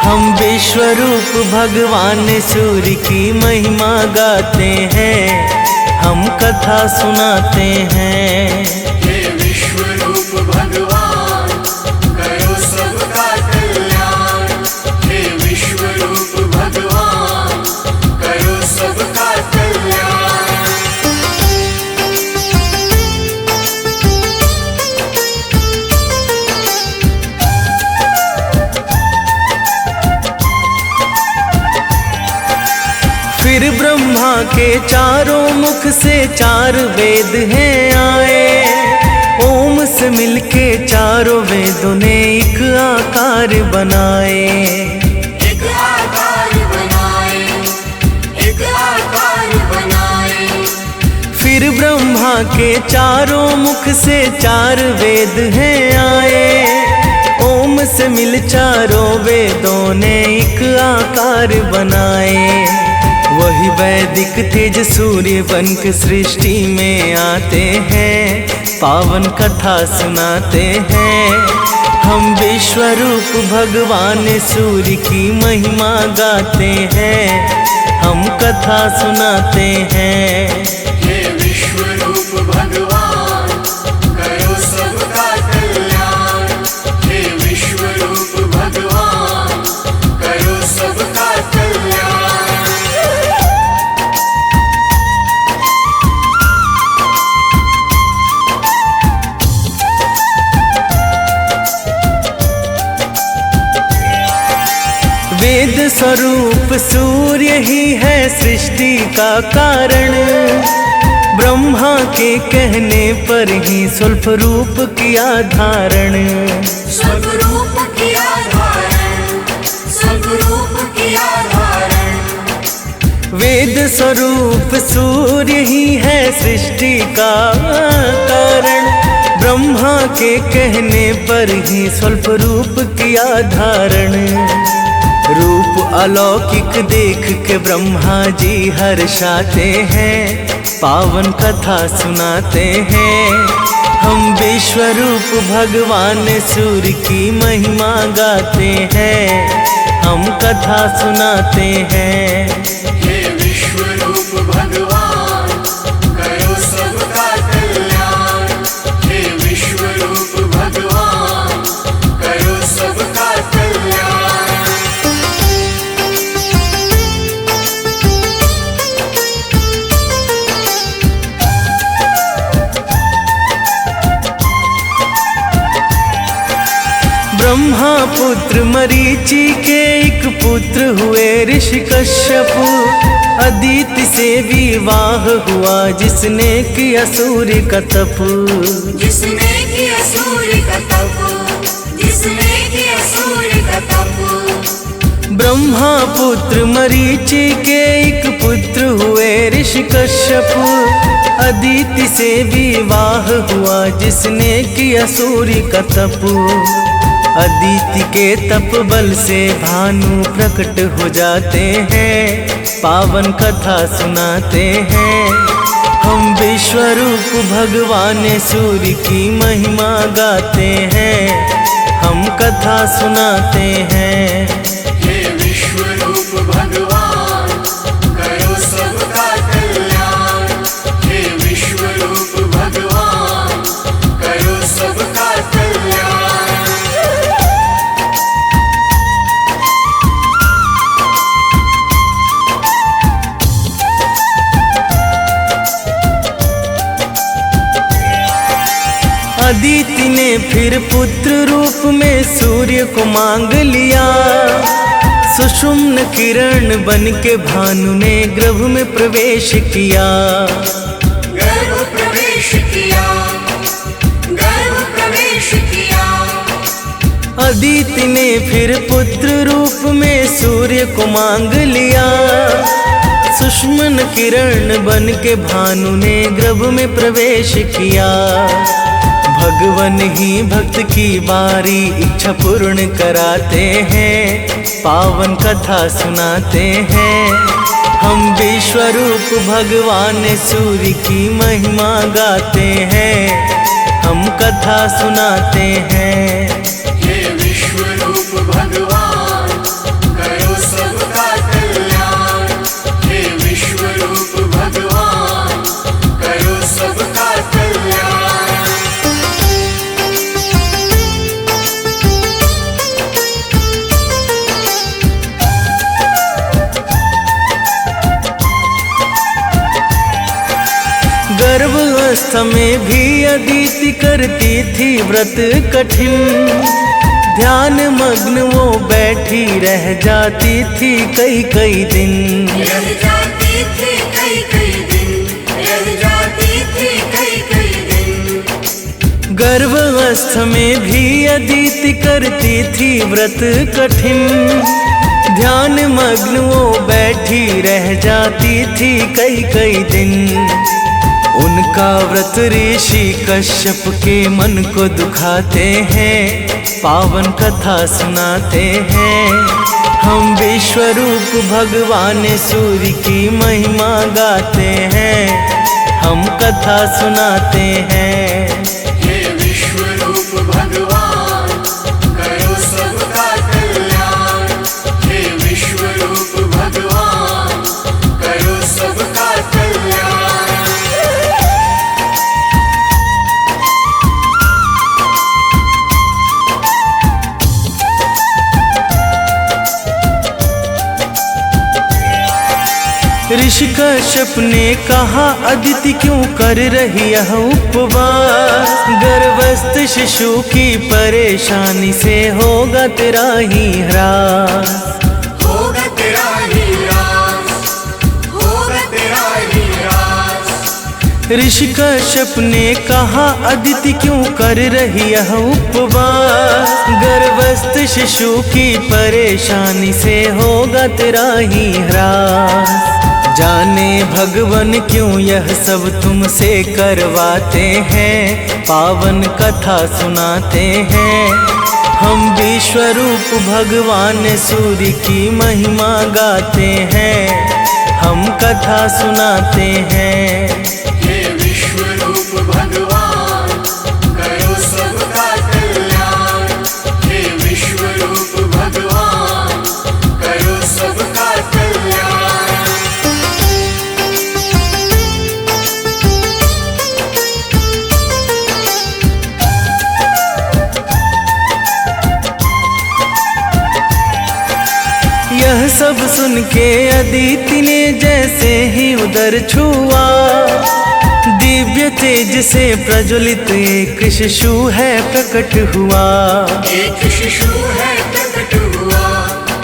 [SPEAKER 2] हम विश्वरूप भगवान सूर्य की महिमा गाते हैं, हम कथा सुनाते हैं।
[SPEAKER 3] हे विश्वरूप भगवान, करो सबका कल्याण। हे विश्वरूप भगवान, करो सबका कल्याण।
[SPEAKER 2] फिर ब्रह्मा के चारों मुख से चार वेद हैं आए। ओम से मिलके चारों वेदों ने एक आकार बनाए।
[SPEAKER 3] एक आकार बनाए, एक आकार बनाए।
[SPEAKER 2] फिर ब्रह्मा के चारों मुख से चार वेद हैं आए। ओम से मिल चारों वेदों ने एक आकार बनाए। वही वैदिक तेज सूर्य बन के सृष्टि में आते हैं, पावन कथा सुनाते हैं। हम विश्वरूप भगवान सूर्य की महिमा गाते हैं, हम कथा सुनाते हैं।
[SPEAKER 3] हे विश्वरूप भगवान, करो सबका कल्याण। हे विश्वरूप भगवान, करो सबका कल्याण।
[SPEAKER 2] वेद स्वरूप सूर्य ही है सृष्टि का कारण। ब्रह्मा के कहने पर ही स्वरूप किया धारण।
[SPEAKER 3] स्वरूप किया धारण, स्वरूप किया धारण।
[SPEAKER 2] वेद स्वरूप सूर्य ही है सृष्टि का कारण। ब्रह्मा के कहने पर ही स्वरूप किया धारण। रूप अलौकिक देख के ब्रह्मा जी हर्षाते हैं, पावन कथा सुनाते हैं। हम विश्वरूप भगवान सूर्य की महिमा गाते हैं, हम कथा सुनाते हैं।
[SPEAKER 3] हे विश्वरूप भगवान, करो सबका कल्याण। हे विश्वरूप भगवान, करो सबका कल्याण।
[SPEAKER 2] ब्रह्मा पुत्र मरीचि के एक पुत्र हुए ऋषि कश्यप। अदिति से विवाह हुआ जिसने किया सूर्य का तप,
[SPEAKER 3] जिसने किया सूर्य का तप, जिसने किया सूर्य का तप।
[SPEAKER 2] ब्रह्मा पुत्र मरीचि के एक पुत्र हुए ऋषि कश्यप। अदिति से विवाह हुआ जिसने किया सूर्य का तप। अदिति के तप बल से भानु प्रकट हो जाते हैं, पावन कथा सुनाते हैं। हम विश्वरूप भगवान सूर्य की महिमा गाते हैं, हम कथा सुनाते हैं।
[SPEAKER 3] हे विश्वरूप भगवान करो सबका कल्याण, हे विश्वरूप भगवान करो सबका कल्याण।
[SPEAKER 2] अदिति ने फिर पुत्र रूप में सूर्य को मांग लिया। सुषुम्न किरण बन के भानु ने गर्भ में प्रवेश किया।
[SPEAKER 3] गर्भ प्रवेश किया, गर्भ प्रवेश किया।
[SPEAKER 2] अदिति ने फिर पुत्र रूप में सूर्य को मांग लिया। सुषुम्न किरण बन के भानु ने गर्भ में प्रवेश किया। भगवान ही भक्त की बारी इच्छा पूर्ण कराते हैं, पावन कथा सुनाते हैं। हम विश्वरूप भगवान सूर्य की महिमा गाते हैं, हम कथा सुनाते हैं।
[SPEAKER 3] हे विश्वरूप भगवान करो सबका कल्याण, हे विश्वरूप भगवान करो सबका कल्याण।
[SPEAKER 2] गर्भावस्था में भी अदिति करती थी व्रत कठिन। ध्यान मग्न वो बैठी रह जाती थी कई कई दिन।
[SPEAKER 3] रह जाती थी कई कई दिन, रह जाती थी कई कई दिन।
[SPEAKER 2] गर्भावस्था में भी अदिति करती थी व्रत कठिन। ध्यान मग्न वो बैठी रह जाती थी कई कई दिन। उनका व्रत ऋषि कश्यप के मन को दुखाते हैं, पावन कथा सुनाते हैं। हम विश्वरूप भगवान सूर्य की महिमा गाते हैं, हम कथा सुनाते हैं।
[SPEAKER 3] हे विश्वरूप भगवान करो सबका कल्याण, हे विश्वरूप भगवान करो सबका कल्याण।
[SPEAKER 2] ऋषि कश्यप ने कहा अदिति क्यों कर रही यह उपवास। गर्भस्थ शिशु की परेशानी से होगा तेरा ही ह्रास।
[SPEAKER 3] होगा तेरा ही ह्रास, होगा तेरा ही ह्रास।
[SPEAKER 2] ऋषि कश्यप ने कहा अदिति क्यों कर रही यह उपवास। गर्भस्थ शिशु की परेशानी से होगा तेरा ही ह्रास। जाने भगवान क्यों यह सब तुमसे करवाते हैं, पावन कथा सुनाते हैं। हम विश्वरूप भगवान सूर्य की महिमा गाते हैं, हम कथा सुनाते हैं।
[SPEAKER 3] हे विश्वरूप भगवान करो सबका कल्याण, हे विश्वरूप भगवान करो सबका कल्याण।
[SPEAKER 2] यह सब सुन के अदिति ने जैसे ही उदर छुआ, दिव्य तेज से प्रज्वलित एक शिशु है प्रकट हुआ।
[SPEAKER 3] एक शिशु है प्रकट हुआ,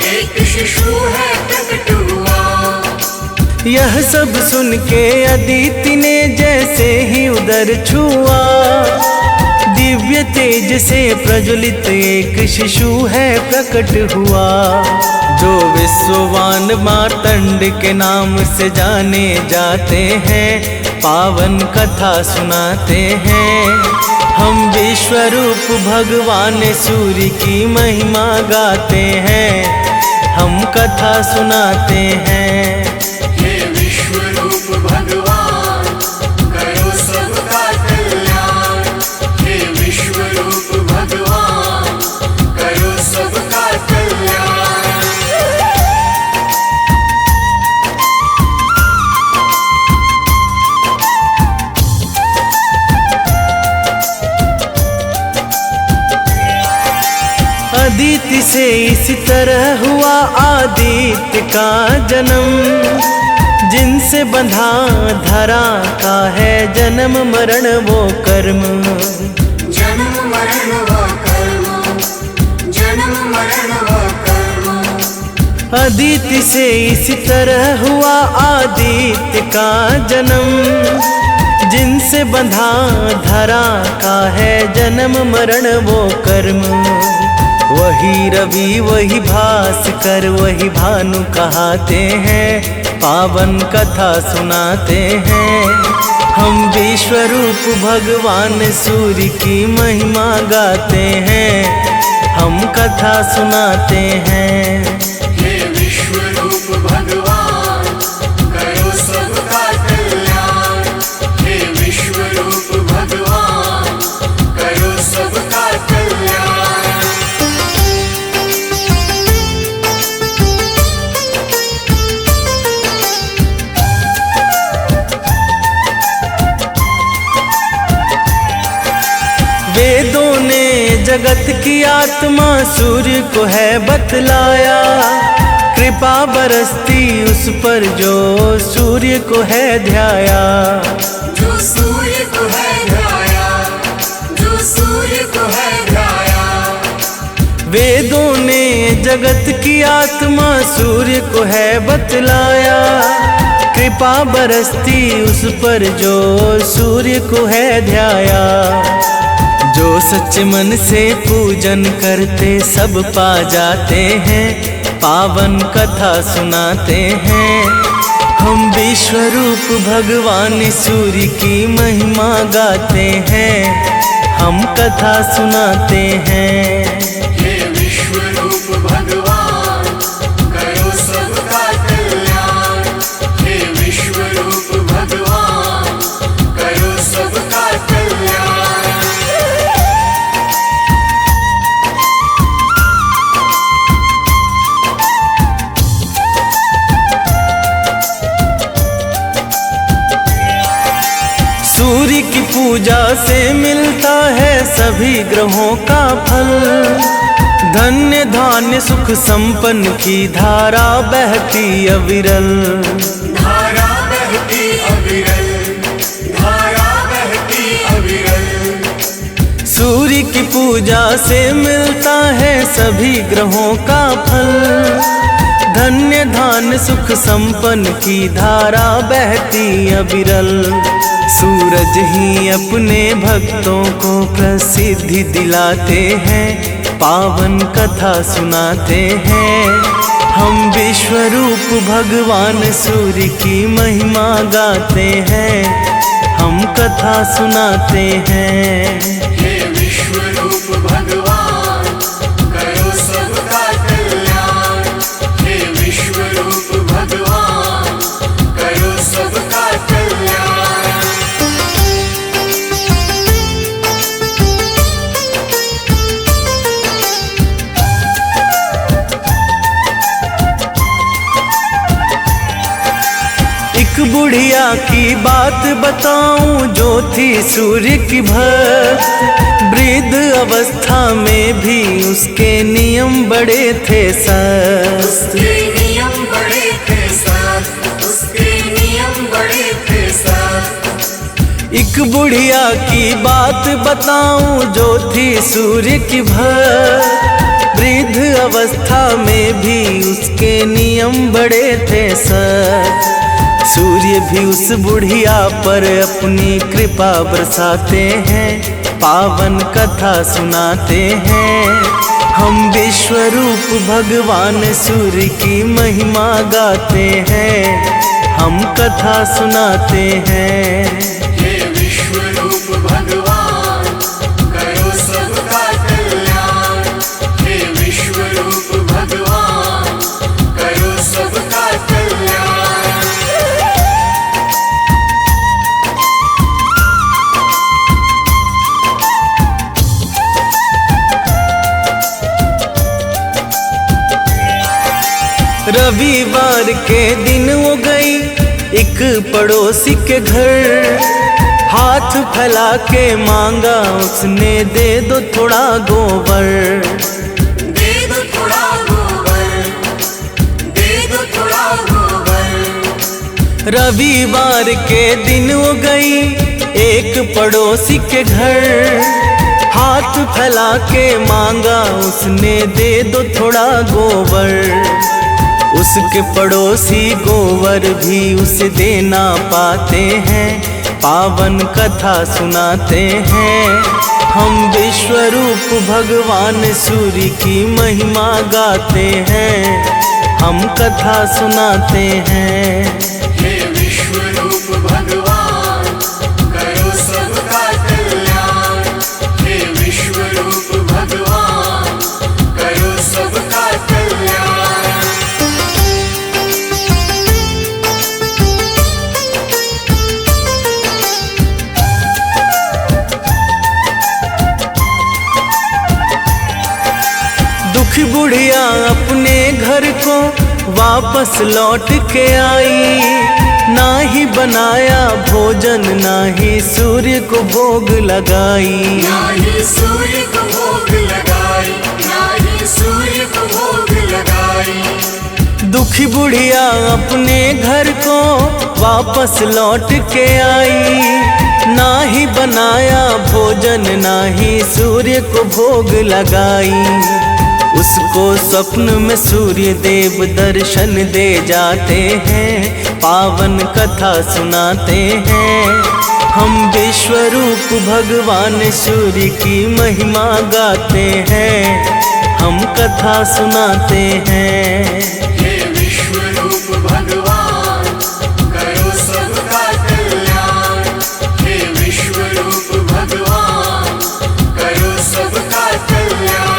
[SPEAKER 3] एक शिशु है प्रकट हुआ।
[SPEAKER 2] यह सब सुन के अदिति ने जैसे ही उदर छुआ, दिव्य तेज से प्रज्वलित एक शिशु है प्रकट हुआ, जो विश्ववान मार्तंड के नाम से जाने जाते हैं, पावन कथा सुनाते हैं। हम विश्वरूप भगवान सूर्य की महिमा गाते हैं, हम कथा सुनाते हैं।
[SPEAKER 3] हे विश्वरूप भगवान करो सबका कल्याण, हे विश्वरूप भगवान करो सबका कल्याण।
[SPEAKER 2] अदिति से इसी तरह हुआ आदित्य का जन्म, जिनसे बंधा धरा का है जन्म मरण वो कर्म।
[SPEAKER 3] जन्म मरण वो कर्म, जन्म मरण वो कर्म।
[SPEAKER 2] अदिति से इसी तरह हुआ आदित्य का जन्म, जिनसे बंधा धरा का है जन्म मरण वो कर्म। वही रवि वही भास्कर वही भानु कहाते हैं, पावन कथा सुनाते हैं। हम विश्वरूप भगवान सूर्य की महिमा गाते हैं, हम कथा सुनाते हैं।
[SPEAKER 3] हे विश्वरूप भगवान करो सबका कल्याण, हे विश्वरूप भगवान करो सबका कल्याण।
[SPEAKER 2] वेदों ने जगत की आत्मा सूर्य को है बतलाया, कृपा बरसती उस पर जो सूर्य को है ध्याया।
[SPEAKER 3] जो सूर्य को है ध्याया, जो सूर्य को है ध्याया।
[SPEAKER 2] वेदों ने जगत की आत्मा सूर्य को है बतलाया, कृपा बरसती उस पर जो सूर्य को है ध्याया। जो सच्चे मन से पूजन करते सब पा जाते हैं, पावन कथा सुनाते हैं। हम विश्वरूप भगवान सूर्य की महिमा गाते हैं, हम कथा सुनाते हैं।
[SPEAKER 3] हे विश्वरूप भगवान करो सबका कल्याण, हे विश्वरूप भगवान करो सबका कल्याण।
[SPEAKER 2] सूर्य की पूजा से मिलता है सभी ग्रहों का फल, धन्य धान्य सुख संपन्न की धारा बहती अविरल।
[SPEAKER 3] धारा बहती अविरल, धारा बहती अविरल।
[SPEAKER 2] सूर्य की पूजा से मिलता है सभी ग्रहों का फल, धन्य धान्य सुख संपन्न की धारा बहती अविरल। सूरज ही अपने भक्तों को प्रसिद्धि दिलाते हैं, पावन कथा सुनाते हैं। हम विश्वरूप भगवान सूर्य की महिमा गाते हैं, हम कथा सुनाते हैं।
[SPEAKER 3] हे विश्वरूप भगवान करो सबका कल्याण, हे विश्वरूप भगवान करो सबका कल्याण।
[SPEAKER 2] एक बुढ़िया की बात बताऊं जो थी सूर्य की भक्त, वृद्ध अवस्था में भी उसके नियम बड़े थे सख्त।
[SPEAKER 3] उसके नियम बड़े थे सख्त, उसके नियम बड़े थे सख्त।
[SPEAKER 2] एक बुढ़िया की बात बताऊं जो थी सूर्य की भक्त, वृद्ध अवस्था में भी उसके नियम बड़े थे सख्त। सूर्य भी उस बुढ़िया पर अपनी कृपा बरसाते हैं, पावन कथा सुनाते हैं। हम विश्व रूप भगवान सूर्य की महिमा गाते हैं, हम कथा सुनाते हैं।
[SPEAKER 3] हे विश्व रूप भगवान करो सबका कल्याण। हे विश्व रूप भगवान करो सबका कल्याण।
[SPEAKER 2] रविवार के दिन वो गई एक पड़ोसी के घर, हाथ फैला के मांगा उसने, दे दो थोड़ा गोबर।
[SPEAKER 3] दे दो थोड़ा गोबर, दे दो थोड़ा गोबर।
[SPEAKER 2] रविवार के दिन वो गई एक पड़ोसी के घर, हाथ फैला के मांगा उसने, दे दो थोड़ा गोबर। उसके पड़ोसी गोबर भी उसे देना पाते हैं, पावन कथा सुनाते हैं। हम विश्व रूप भगवान सूर्य की महिमा गाते हैं, हम कथा सुनाते हैं।
[SPEAKER 3] हे विश्व रूप भगवान करो सबका कल्याण। हे विश्व रूप भगवान करो सबका कल्याण।
[SPEAKER 2] दुखी बुढ़िया अपने घर को वापस लौट के आई, ना ही बनाया भोजन ना ही सूर्य को भोग लगाई।
[SPEAKER 3] ना ही सूर्य को भोग लगाई, ना ही सूर्य को भोग लगाई।
[SPEAKER 2] दुखी बुढ़िया अपने घर को वापस लौट के आई, ना ही बनाया भोजन ना ही सूर्य को भोग लगाई। उसको स्वप्न में सूर्य देव दर्शन दे जाते हैं, पावन कथा सुनाते हैं। हम विश्व रूप भगवान सूर्य की महिमा गाते हैं, हम कथा सुनाते हैं।
[SPEAKER 3] हे विश्व रूप भगवान करो सबका कल्याण। हे विश्व रूप भगवान करो सबका कल्याण।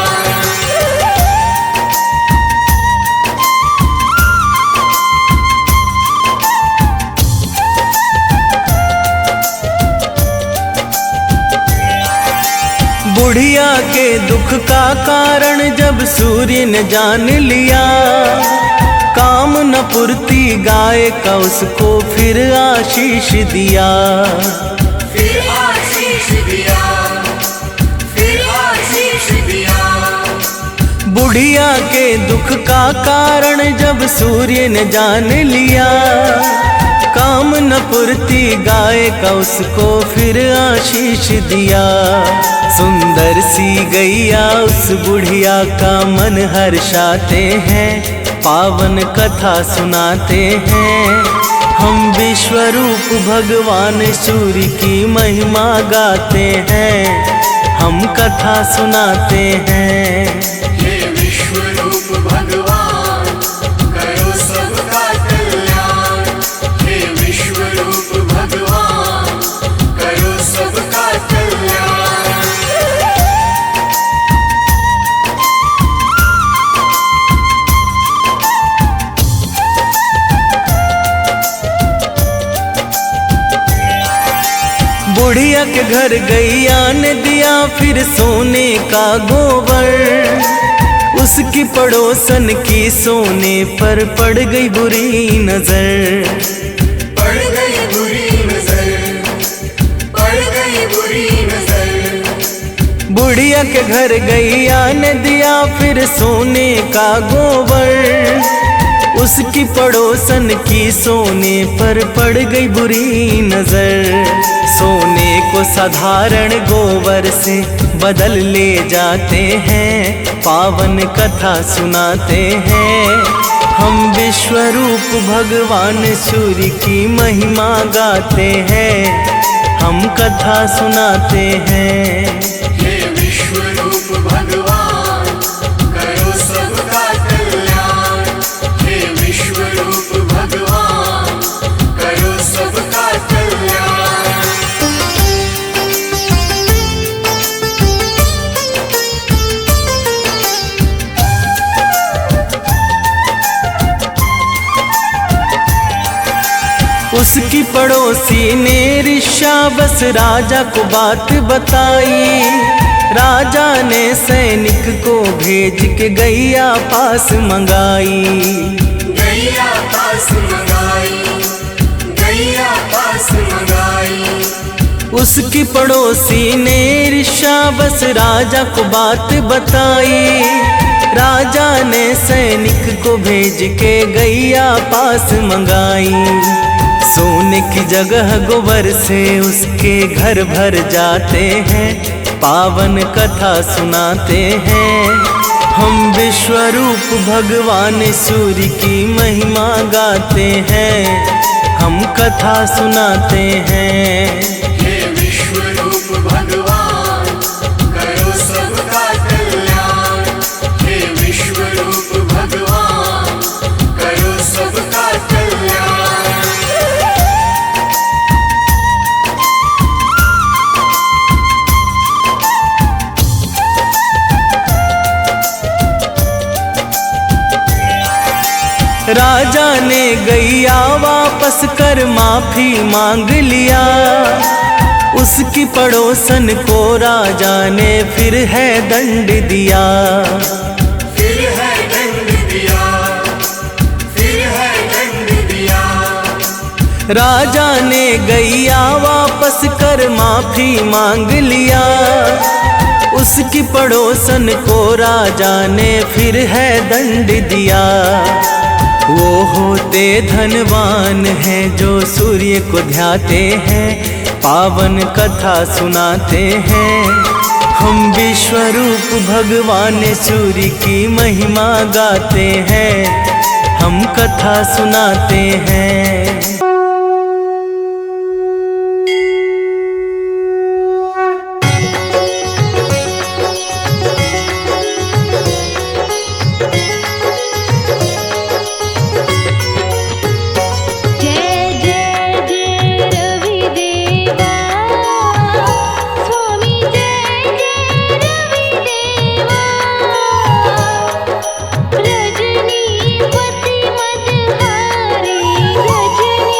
[SPEAKER 2] बुढ़िया के दुख का कारण जब सूर्य ने जान लिया, काम न पूर्ति गाय का उसको फिर आशीष दिया।
[SPEAKER 3] फिर आशीष दिया, फिर आशीष दिया।
[SPEAKER 2] बुढ़िया के दुख का कारण जब सूर्य ने जान लिया, काम न पूर्ति गाय का उसको फिर आशीष दिया। सुंदर सी गैया उस बुढ़िया का मन हर्षाते हैं, पावन कथा सुनाते हैं। हम विश्व रूप भगवान सूर्य की महिमा गाते हैं, हम कथा सुनाते हैं।
[SPEAKER 3] हे विश्व रूप भगवान करो सबका कल्याण। हे विश्व रूप भगवान करो सबका कल्याण।
[SPEAKER 2] बुढ़िया के घर गैया ने दिया फिर सोने का गोबर, उसकी पड़ोसन की सोने पर पड़ गई बुरी नजर।
[SPEAKER 3] पड़ गई बुरी नजर, पड़ गई बुरी नजर।
[SPEAKER 2] बुढ़िया के घर गैया ने दिया फिर सोने का गोबर, उसकी पड़ोसन की सोने पर पड़ गई बुरी नजर। सोने को साधारण गोबर से बदल ले जाते हैं, पावन कथा सुनाते हैं। हम विश्व रूप भगवान सूर्य की महिमा गाते हैं, हम कथा सुनाते हैं।
[SPEAKER 3] हे विश्व रूप भगवान करो सबका कल्याण। हे विश्व रूप भगवान करो सबका कल्याण।
[SPEAKER 2] उसकी पड़ोसी ने ऋषावस राजा को बात बताई। राजा ने सैनिक को भेज के गैया पास मंगाई।
[SPEAKER 3] गैया पास मंगाई, गैया पास मंगाई।
[SPEAKER 2] उसकी पड़ोसी ने ऋषावस राजा को बात बताई। राजा ने सैनिक को भेज के गैया पास मंगाई। सोने की जगह गोबर से उसके घर भर जाते हैं, पावन कथा सुनाते हैं। हम विश्व रूप भगवान सूर्य की महिमा गाते हैं, हम कथा सुनाते हैं।
[SPEAKER 3] हे विश्व रूप भगवान करो सबका कल्याण। हे विश्व रूप भगवान करो सबका कल्याण।
[SPEAKER 2] राजा ने गैया वापस कर माफी मांग लिया। उसकी पड़ोसन को राजा ने फिर है दंड दिया।
[SPEAKER 3] फिर है दंड दिया, फिर है दंड दिया।
[SPEAKER 2] राजा ने गैया वापस कर माफी मांग लिया। उसकी पड़ोसन को राजा ने फिर है दंड दिया। वो होते धनवान हैं जो सूर्य को ध्याते हैं, पावन कथा सुनाते हैं। हम विश्व रूप भगवान सूर्य की महिमा गाते हैं, हम कथा सुनाते हैं।
[SPEAKER 1] रजनी पति मत हारे, रजनी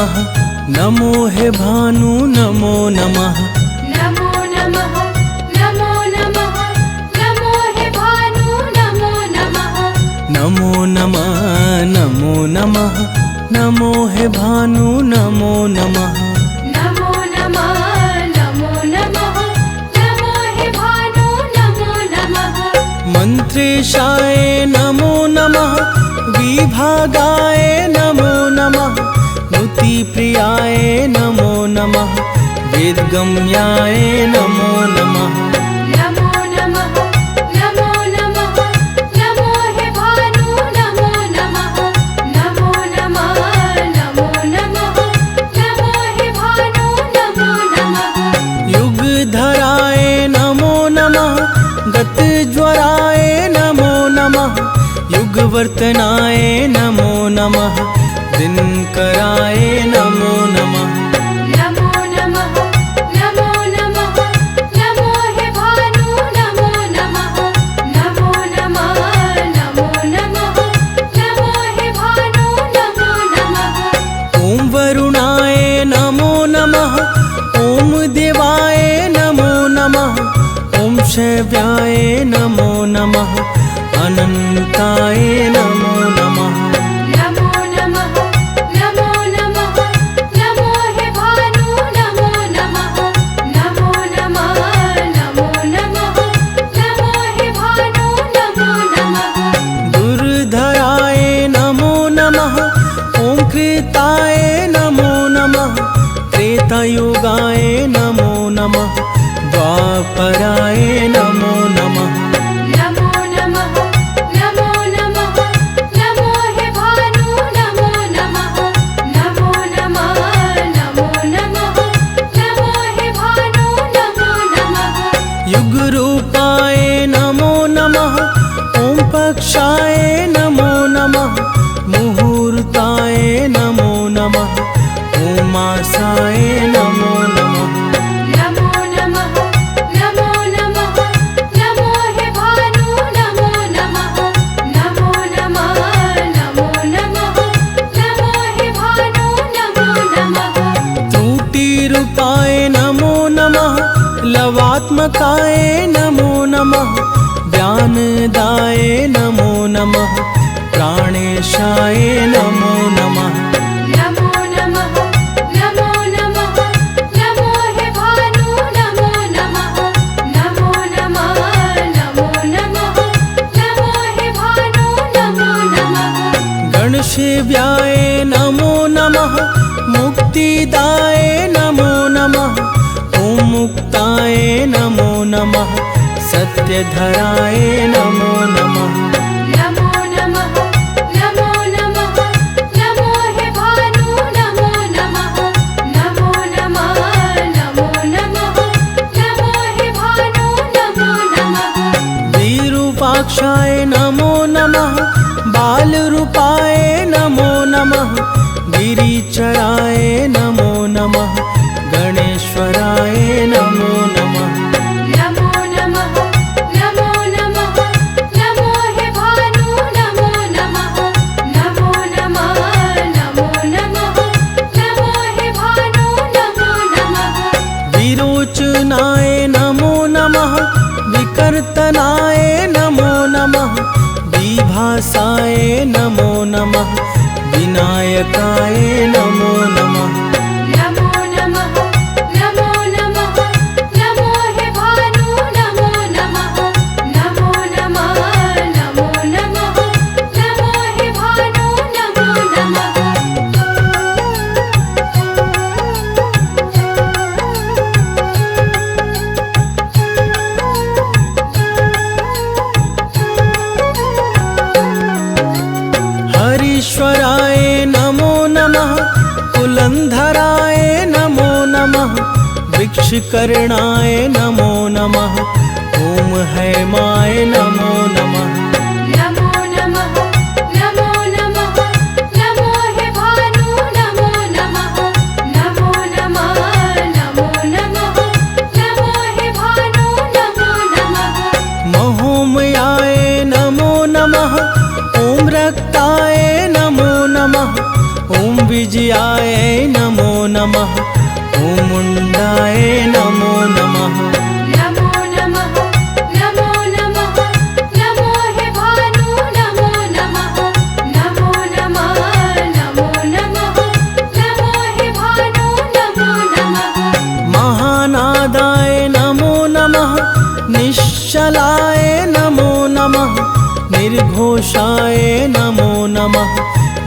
[SPEAKER 2] नमः नमो हे भानु नमो नमः
[SPEAKER 1] नमो नमः नमो नमः नमो हे भानु नमो नमः
[SPEAKER 2] नमो नमः नमो नमः नमो हे भानु नमो नमः
[SPEAKER 1] नमो नमः नमो नमः नमो हे भानु नमो नमः
[SPEAKER 2] मंत्रेशाय नमो नमः विभागाय नमो नमः नुतिप्रियाय नमो नमः वेदगम्याय नमो नमः
[SPEAKER 1] नमो नमः नमो नमः नमो हे भानु नमो नमः नमो नमः नमो नमः नमो हे भानु नमो नमः
[SPEAKER 2] युगधराय नमो नमः गतज्वराय नमो नमः युगवर्तनाय नमो नमः दिनकराय नमो नमः
[SPEAKER 1] नमो नमः नमो नमः नमो हे भानु नमो नमः नमो नमः नमो नमः नमो हे भानु नमो नमः
[SPEAKER 2] ओम वरुणाय नमो नमः ओम देवाय नमो नमः ओम शैव्याय नमो नमः अनंताय नमो नमः
[SPEAKER 1] नमो नमः नमो नमः नमो हे भानु नमो नमः नमो नमः नमो नमः नमो हे भानु नमो नमः
[SPEAKER 2] दुर्धराय नमो नमः ओम कृताय नमो नमः त्रेतायुगाय नमो नमः द्वापराय नमो नमः
[SPEAKER 1] नमो नमः नमो नमः नमो हे भानु नमो नमः नमो नमः नमो नमः नमो हे भानु नमो नमः
[SPEAKER 2] युग रूपाय नमो नमः ओम पक्षाय नमो नमः मुहूर्ताय नमो नमः ओम आसाय नमो नमः
[SPEAKER 1] नमो नमः नमो नमः नमो हे भानु नमो नमः नमो नमः नमो नमः नमो हे भानु नमो नमः
[SPEAKER 2] त्रुटि रूपाय नमो नमः लवात्मकाय नमो नमः ज्ञानदाय नमो नमः प्राणेशाय नमो नमः
[SPEAKER 1] नमो नमः नमो नमः नमो हे भानु नमो नमः नमो नमः नमो नमः नमो हे भानु नमो नमः
[SPEAKER 2] गणशिव्याय नमो नमः मुक्तिदाय नमो नमः ओम मुक्ताय नमो नमः सत्यधराय नमो नमः
[SPEAKER 1] नमो नमः नमो नमः नमो हे भानु नमो नमः नमो नमः नमो नमः नमो हे भानु नमो नमः
[SPEAKER 2] विरूपाक्षाय नमो नमः बालरूपाय नमो नमः गिरिचराय नमो नमः गणेश्वराय नमो नमः
[SPEAKER 1] नमो नमः नमो नमः नमो हे भानु नमो नमः नमो नमः नमो नमः नमो हे भानु नमो नमः
[SPEAKER 2] विरोचनाय नमो नमः विकर्तनाय नमो नमः विभासाय नमो नमः विनायकाय नमो नमः
[SPEAKER 1] नमो नमः नमो नमः नमो हे भानु नमो नमः नमो नमः नमो नमः नमो हे भानु नमो नमः
[SPEAKER 2] हरीश्वराय नमो नमः कुलंधराय नमो नमः वृक्षकर्णाय नमो नमः ओम हैमाय नमो नमः
[SPEAKER 1] नमो नमः नमो नमः नमो हे भानु नमो नमः नमो नमः नमो नमः नमो हे भानु नमो नमः
[SPEAKER 2] महोमयाय नमो नमः ओम रक्ताय नमो नमः ओम विजयाय निश्चलाय नमो नमः, निर्घोषाय नमो नमः,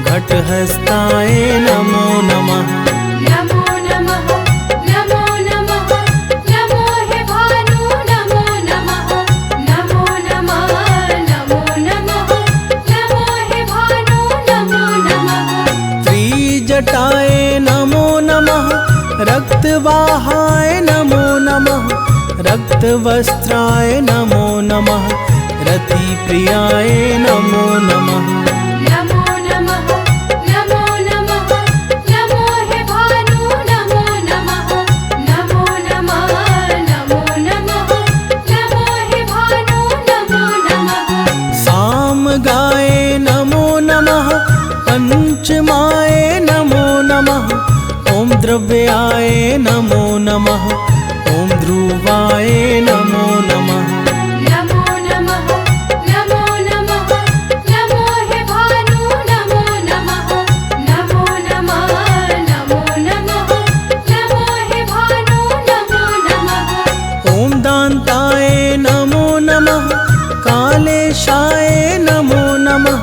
[SPEAKER 2] घटहस्ताय नमो नमः।
[SPEAKER 1] नमो नमः नमो नमः नमो हे भानु नमो नमः नमो नमः नमो नमः नमो हे भानु नमो नमः।
[SPEAKER 2] त्रिजटाय नमो नमः, रक्तवाहाय नमो नमः, रक्तवस्त्राय नमो नमः, रतिप्रियाय नमो नमः।
[SPEAKER 1] नमो नमः नमो नमः नमो हे भानु नमो नमः नमो नमः नमो नमः नमो हे भानु नमो नमः।
[SPEAKER 2] सामगाय नमो नमः, पंचमाय नमो नमः, ॐ द्रव्याय नमो नमः, ॐ ध्रुवाय नमो नमः।
[SPEAKER 1] नमो नमः नमो नमः नमो हे भानु नमो नमः नमो नमः नमो नमः नमो हे भानु नमो नमः।
[SPEAKER 2] ॐ दान्ताय नमो नमः, कालेशाय नमो नमः,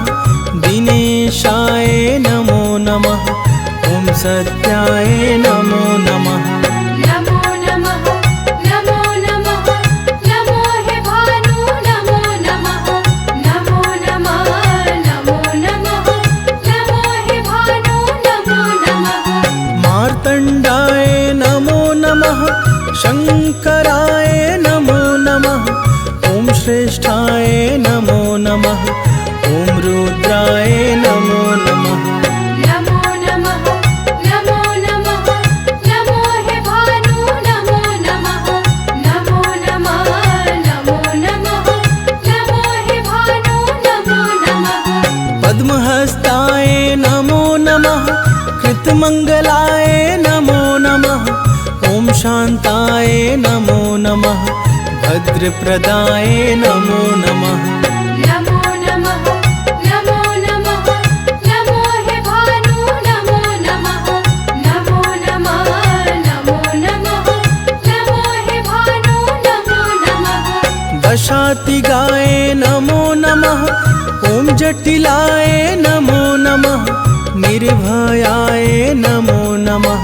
[SPEAKER 2] दिनेशाय नमो नमः, ॐ सत्याय नमो नमः।
[SPEAKER 1] नमो नमः नमो नमः नमो हे भानु नमो नमः नमो नमः नमो नमः नमो हे भानु नमो नमः।
[SPEAKER 2] मार्तण्डाय नमो नमः, शङ्कराय नमो नमः, ॐ श्रेष्ठाय नमो नमः, ॐ रुद्राय नमो नमः।
[SPEAKER 1] नमो नमः नमो नमः नमो हे भानु नमो नमः नमो नमः नमो नमः नमो हे भानु नमो नमः।
[SPEAKER 2] पद्महस्ताय नमो नमः, कृतमङ्गलाय नमो नमः, ॐ शान्ताय नमो नमः, भद्रप्रदाय नमो नमः।
[SPEAKER 1] नमो नमः नमो नमः नमो हे भानु नमो नमः नमो नमः नमो नमः नमो हे भानु नमो नमः।
[SPEAKER 2] दशातिगाय नमो नमः, ॐ जटिलाय नमो नमः, निर्भयाय नमो नमः,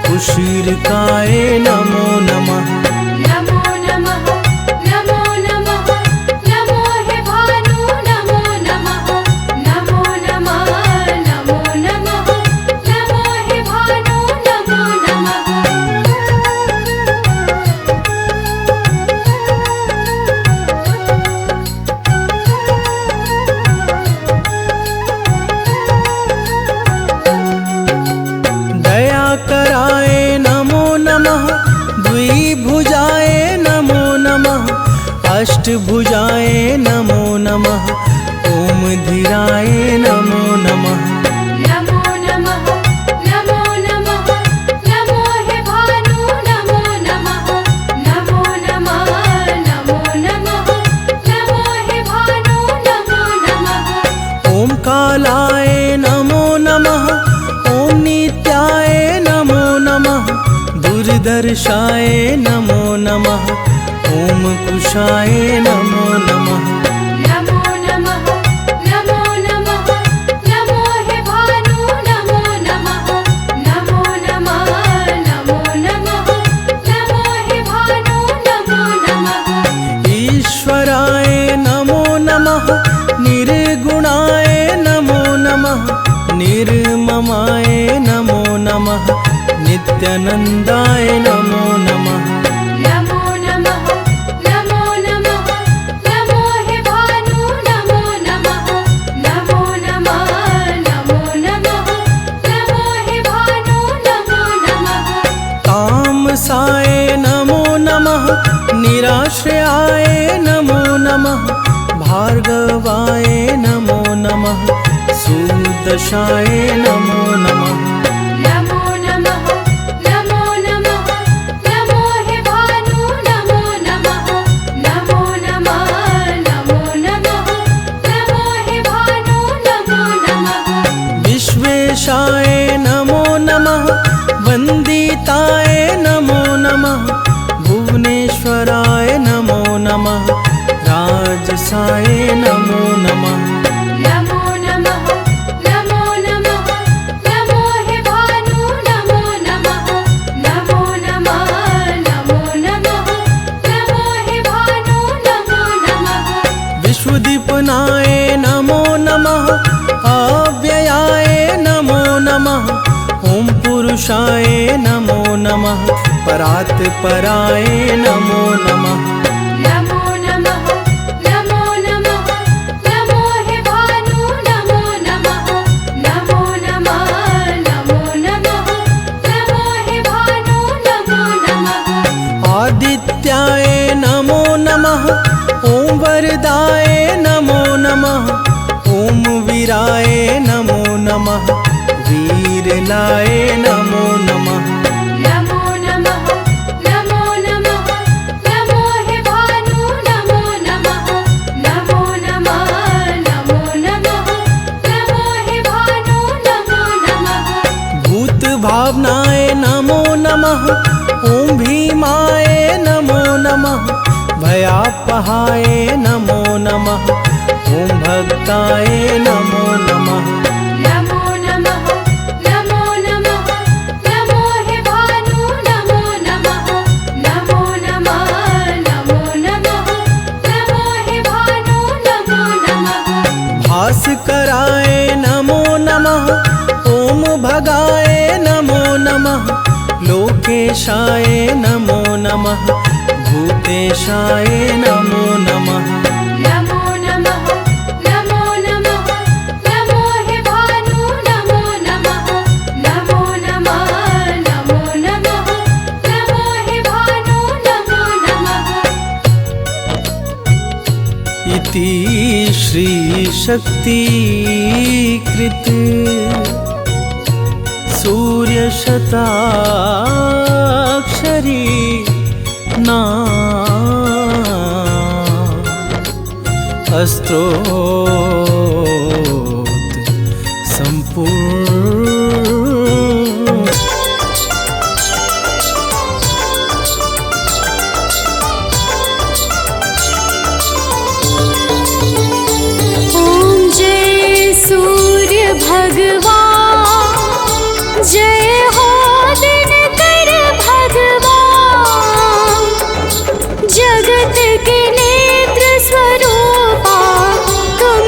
[SPEAKER 2] कुशीर्काय नमो नमः।
[SPEAKER 1] नमो नमः नमो नमः नमो हे भानु नमो नमः नमो नमः नमो नमः नमो हे भानु नमो नमः।
[SPEAKER 2] दयाकराय नमो नमः, द्विभुजाय नमो नमः, अष्टभुजाय नमो नमः, ॐ धीराय नमो नमः।
[SPEAKER 1] नमो नमः नमो नमः नमो हे भानु नमो नमः नमो नमः नमो नमः नमो हे भानु नमो नमः।
[SPEAKER 2] ॐ कालाय नमो नमः, ॐ नित्याय नमो नमः, दुर्दर्शाय नमो नमः, ॐ कुशाय नमो नमः।
[SPEAKER 1] नमो नमः नमो नमः नमो हे भानु नमो नमः नमो नमः नमो नमः नमो हे भानु नमो नमः।
[SPEAKER 2] ईश्वराय नमो नमः, निर्गुणाय नमो नमः, निर्ममाय नमो नमः, नित्यानन्दाय नमो नमः।
[SPEAKER 1] नमो नमः नमो नमः नमो हे भानु नमो नमः नमो नमः नमो नमः नमो हे भानु नमो नमः।
[SPEAKER 2] तामसाय नमो नमः, निराश्रयाय नमो नमः, भार्गवाय नमो नमः, सुदशाय नमो नमः।
[SPEAKER 1] नमो नमः नमो नमः नमो हे भानु नमो नमः नमो नमः नमो नमः नमो हे भानु नमो नमः।
[SPEAKER 2] विश्वेशाय नमो नमः, वन्दिताय नमो नमः, भुवनेश्वराय नमो नमः, बरसाए नमो नमः।
[SPEAKER 1] नमो नमः नमो नमः नमो हे भानु नमो नमः नमो नमः नमो नमः नमो हे भानु नमो नमः।
[SPEAKER 2] विश्वदीपनाय नमो नमः। अव्ययाय नमो नमः। ओम पुरुषाय नमो नमः। परात् पराय नमो नमः।
[SPEAKER 1] नमो नमः नमो नमः नमो हे भानु नमो नमः नमो नमः नमो नमः नमो हे भानु नमो नमः।
[SPEAKER 2] आदित्याय नमो नमः। ओम वरदाय नमो नमः। ओम वीराय नमो नमः। वीरलाय नमो नमः।
[SPEAKER 1] नमो नमः नमो नमः नमो हे भानु नमो नमः नमो नमः नमो नमः नमो हे भानु नमो नमः।
[SPEAKER 2] भूत भावनाय नमो नमः। ओम भीमाय नमो नमः। भयापहाय नमो नमः। ओम भक्ताय नमो नमः।
[SPEAKER 1] नमो नमः नमो नमः नमो हे भानु नमो नमः नमो नमः नमो नमः नमो हे भानु नमो नमः।
[SPEAKER 2] भास्कराय नमो नमः। ओम भगाय नमो नमः। लोकेशाय नमो नमः। भूतेशाय नमो नमः।
[SPEAKER 1] नमो नमः नमो नमः नमो हे भानु नमो नमः नमो नमः नमो नमः नमो हे भानु नमो नमः।
[SPEAKER 2] इति श्री शक्तिकृत सूर्यशताक्षरी स्तोत्र संपूर्ण।
[SPEAKER 1] ओम जय सूर्य भगवान जय हो दिनकर भगवान। जगत के नेत्र स्वरूपा तुम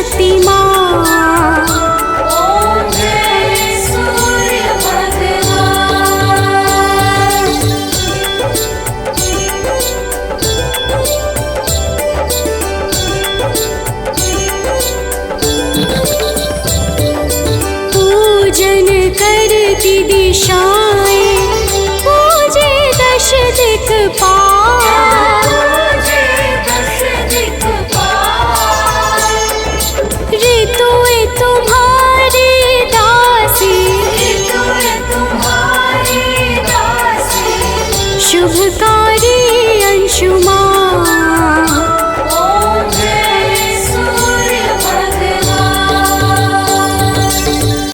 [SPEAKER 1] शक्तिमान।
[SPEAKER 3] ओम जय सूर्य भगवान।
[SPEAKER 1] पूजन करती दिशाएं, पूजे दश दिक्पाल।
[SPEAKER 3] पूजे दश दिक्पाल।
[SPEAKER 1] ऋतुएं तुम्हारी दासी,
[SPEAKER 3] ऋतुएं तुम्हारी दासी।
[SPEAKER 1] शुभ का